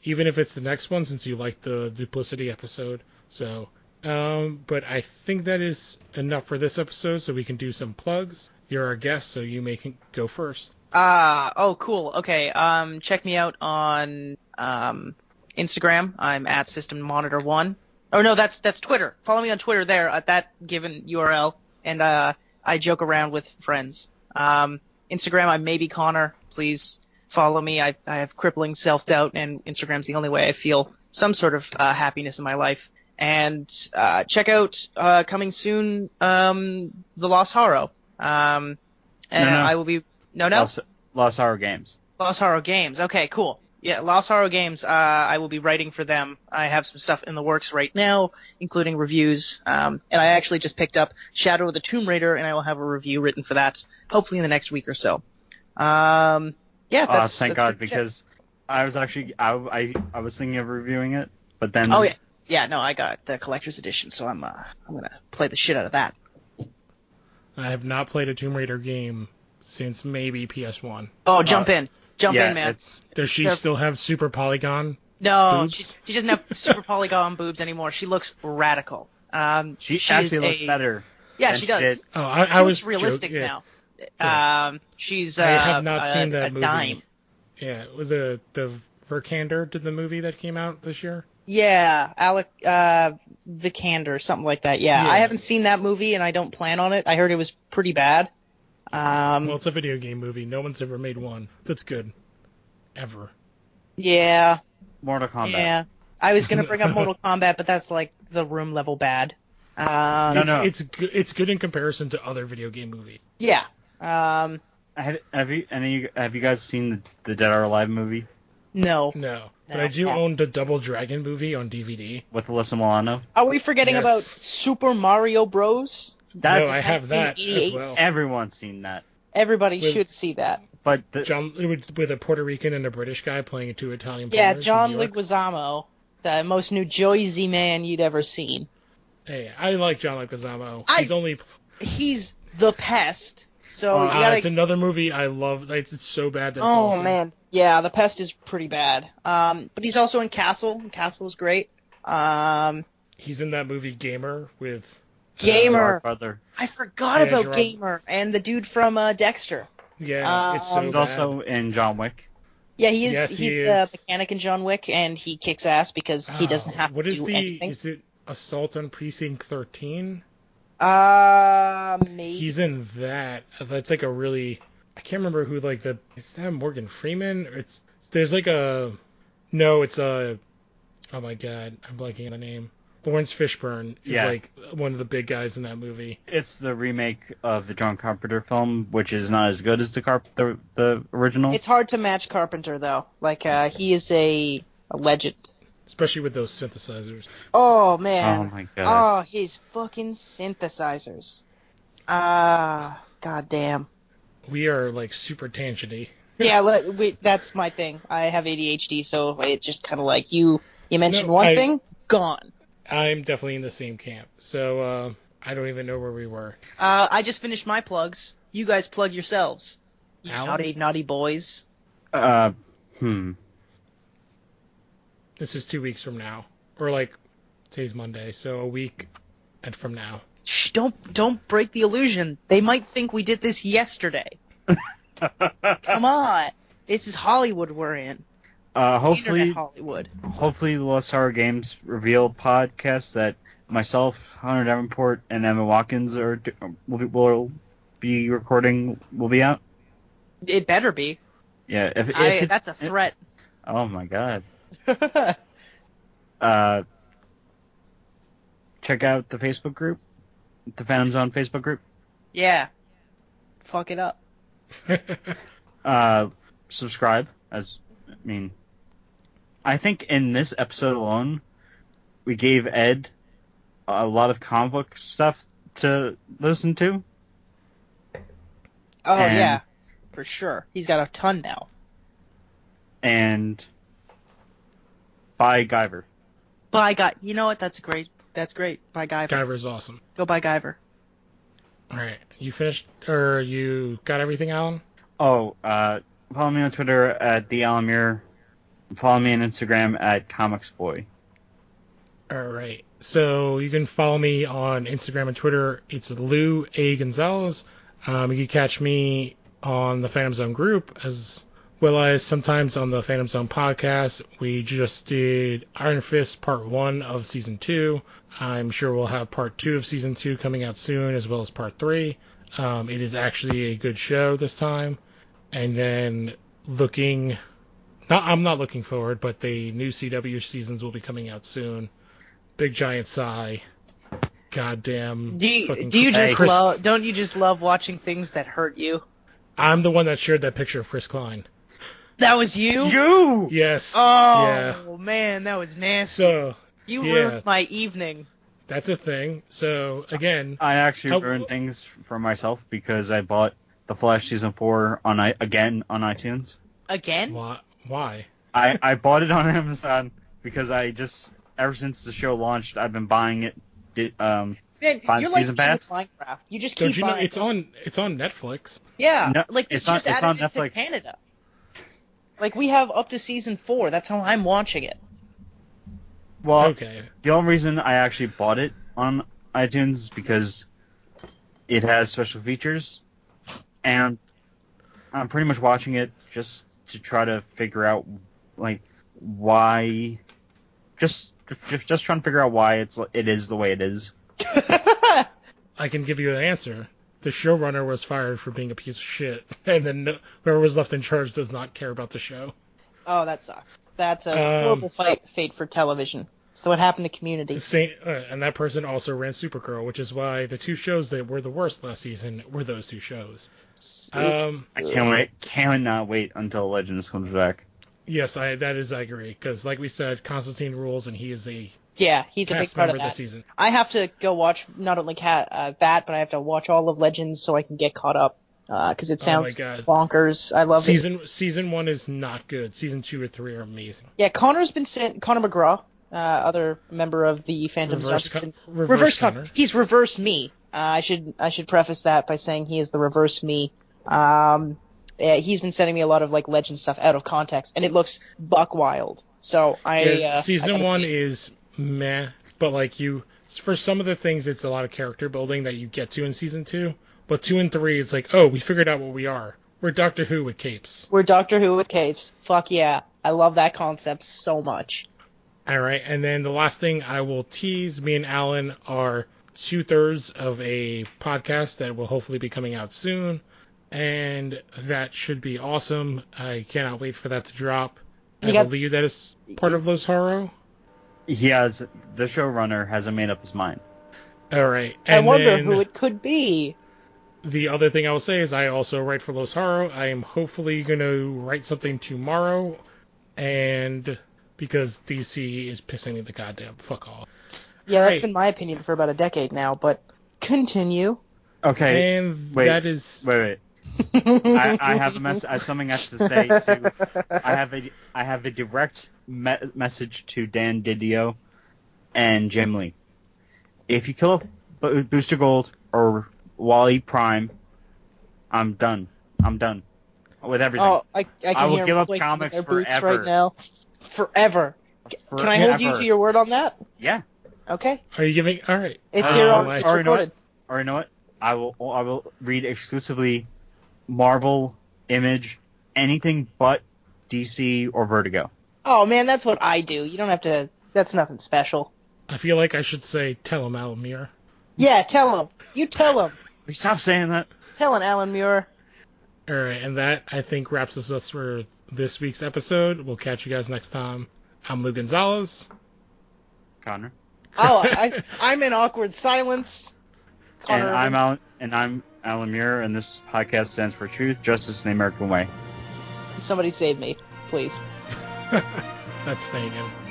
Even if it's the next one, since you like the duplicity episode. So, but I think that is enough for this episode, so we can do some plugs. You're our guest, so you may go first. Oh, cool. Okay. Check me out on Instagram. I'm at SystemMonitor1. Oh no, that's Twitter. Follow me on Twitter there at that given URL, and I joke around with friends. Instagram, I'm maybe Connor. Please follow me. I have crippling self-doubt, and Instagram's the only way I feel some sort of happiness in my life. And check out coming soon The Lost Horror. I will be Lost Horror Games. Lost Horror Games. Okay, cool. Yeah, Lost Horror Games. I will be writing for them. I have some stuff in the works right now, including reviews. And I actually just picked up Shadow of the Tomb Raider, and I will have a review written for that, hopefully in the next week or so. Thank God, because I was actually I was thinking of reviewing it, but then. Oh yeah, no, I got the collector's edition, so I'm gonna play the shit out of that. I have not played a Tomb Raider game since maybe PS1. Oh, jump in, man. Does she still have super polygon? No, boobs? she doesn't have super polygon boobs anymore. She looks radical. She actually looks better. Yeah, she does. Oh, I was realistic now. Yeah. She's I have not seen that movie. Dime. Yeah, was the Vikander did the movie that came out this year? Yeah, Alec Vikander, something like that. Yeah, I haven't seen that movie, and I don't plan on it. I heard it was pretty bad. Well, it's a video game movie. No one's ever made one that's good. Ever. Yeah. Mortal Kombat. Yeah. I was going to bring up Mortal Kombat, but that's like the room level bad. No. It's good in comparison to other video game movies. Yeah. Have you guys seen the Dead or Alive movie? No. But I do own the Double Dragon movie on DVD. With Alyssa Milano? Are we forgetting about Super Mario Bros? No, I have that as well. Everyone's seen that. Everybody should see that. But with a Puerto Rican and a British guy playing 2 Italian players. Yeah, John Leguizamo, the most New Jersey man you'd ever seen. Hey, I like John Leguizamo. He's the pest. So it's another movie I love. It's so bad that it's awesome. Man, yeah, The Pest is pretty bad. But he's also in Castle. Castle is great. He's in that movie Gamer with Gamer. Brother. I forgot about Gamer and the dude from Dexter. Yeah, it's so He's bad. also in John Wick. Yeah, he is. Yes, he's the mechanic in John Wick, and he kicks ass because he doesn't have to do anything. Is it Assault on Precinct 13? Maybe. He's in that. That's like a really. I can't remember who is that Morgan Freeman? It's oh my god, I'm blanking on the name. Lawrence Fishburne is like one of the big guys in that movie. It's the remake of the John Carpenter film, which is not as good as the original. It's hard to match Carpenter though. He is a legend. Especially with those synthesizers. Oh man. Oh my god. Oh, his fucking synthesizers. God damn. We are super tangenty. Yeah, that's my thing. I have ADHD, so it just kind of like you mentioned one thing, gone. I'm definitely in the same camp. So I don't even know where we were. I just finished my plugs. You guys plug yourselves. You Alan? naughty boys. This is 2 weeks from now. Or like, today's Monday, so a week and from now. Shh, don't break the illusion. They might think we did this yesterday. Come on. This is Hollywood we're in. Hopefully, Internet Hollywood. Hopefully the Lost Horror Games Reveal podcast that myself, Hunter Davenport, and Emma Watkins will be recording will be out. It better be. Yeah, if that's a threat. Oh my god. Check out the Facebook group, the Phantom Zone Facebook group. Yeah. Fuck it up. Subscribe. I think in this episode alone, we gave Ed a lot of comic book stuff to listen to. Oh, yeah. For sure. He's got a ton now. And buy Guyver. You know what? That's great. Buy Guyver. Guyver's awesome. Go buy Guyver. Alright, you finished, or you got everything, Alan? Oh, follow me on Twitter at @thealamir. Follow me on Instagram at comicsboy. Alright, so you can follow me on Instagram and Twitter. It's Lou A. Gonzalez. You can catch me on the Phantom Zone group, as well as sometimes on the Phantom Zone podcast. We just did Iron Fist Part 1 of Season 2. I'm sure we'll have Part 2 of Season 2 coming out soon, as well as Part 3. It is actually a good show this time. And then I'm not looking forward, but the new CW seasons will be coming out soon. Big giant sigh. Goddamn. Don't you just love watching things that hurt you? I'm the one that shared that picture of Chris Klein. That was you? You! Yes. Oh, yeah. Man, that was nasty. So, you ruined my evening. That's a thing. So, again... I actually ruined things for myself because I bought The Flash Season 4 again on iTunes. Again? Why? I bought it on Amazon because ever since the show launched, I've been buying it. Man, buying you're season like pass. Minecraft. You just Don't keep you know buying. it's on Netflix? Yeah, No, like it's just on added Netflix. to Canada. Like we have up to Season 4. That's how I'm watching it. Well, okay. The only reason I actually bought it on iTunes is because it has special features, and I'm pretty much watching it just to try to figure out like why. Just trying to figure out why it is the way it is. I can give you an answer. The showrunner was fired for being a piece of shit, and then whoever was left in charge does not care about the show. Oh, that sucks. That's a horrible fate for television. So what happened to Community? And that person also ran Supergirl, which is why the two shows that were the worst last season were those two shows. I cannot wait until Legends comes back. Yes, I agree, because like we said, Constantine rules, and he is he's a big part of that. this season. I have to go watch not only that, but I have to watch all of Legends so I can get caught up. Because it sounds bonkers. I love it. Season 1 is not good. Season 2 or 3 are amazing. Yeah, Connor McGraw, other member of the Phantom Zone. Reverse Connor. He's reverse me. I should preface that by saying he is the reverse me. He's been sending me a lot of like Legend stuff out of context, and it looks buck wild. So Season 1 is meh, but like for some of the things, it's a lot of character building that you get to in Season 2. But 2 and 3, it's like, oh, we figured out what we are. We're Doctor Who with capes. Fuck yeah. I love that concept so much. All right, and then the last thing I will tease, me and Alan are 2/3 of a podcast that will hopefully be coming out soon, and that should be awesome. I cannot wait for that to drop. I believe that is part of Los Horror. The showrunner hasn't made up his mind. All right. And I wonder who it could be. The other thing I will say is I also write for Los Horror. I am hopefully going to write something tomorrow, and because DC is pissing me the goddamn fuck off. Yeah, that's been my opinion for about a decade now, but continue. Okay. And wait. I have I have something else to say too. I have a direct message to Dan Didio and Jim Lee. If you kill a Booster Gold or Wally Prime, I'm done. I'm done with everything. Oh, I can will hear give up clicking comics their boots forever. right now. Forever. Can I hold you to your word on that? Yeah. Okay. Are you giving? All right. It's here on. I- It's or you know what? recorded. Or you know what? I will read exclusively Marvel, Image, anything but DC or Vertigo. Oh man, that's what I do. You don't have to. That's nothing special. I feel like I should say tell him, Alan Muir. Yeah, tell him. You tell him. Stop saying that. Tell him, Alan Muir. All right, and that I think wraps us up for this week's episode. We'll catch you guys next time. I'm Lou Gonzalez. Connor. Oh, I'm in awkward silence. Connor And I'm Alan Muir, and this podcast stands for Truth, Justice, and the American Way. Somebody save me, please. That's staying in.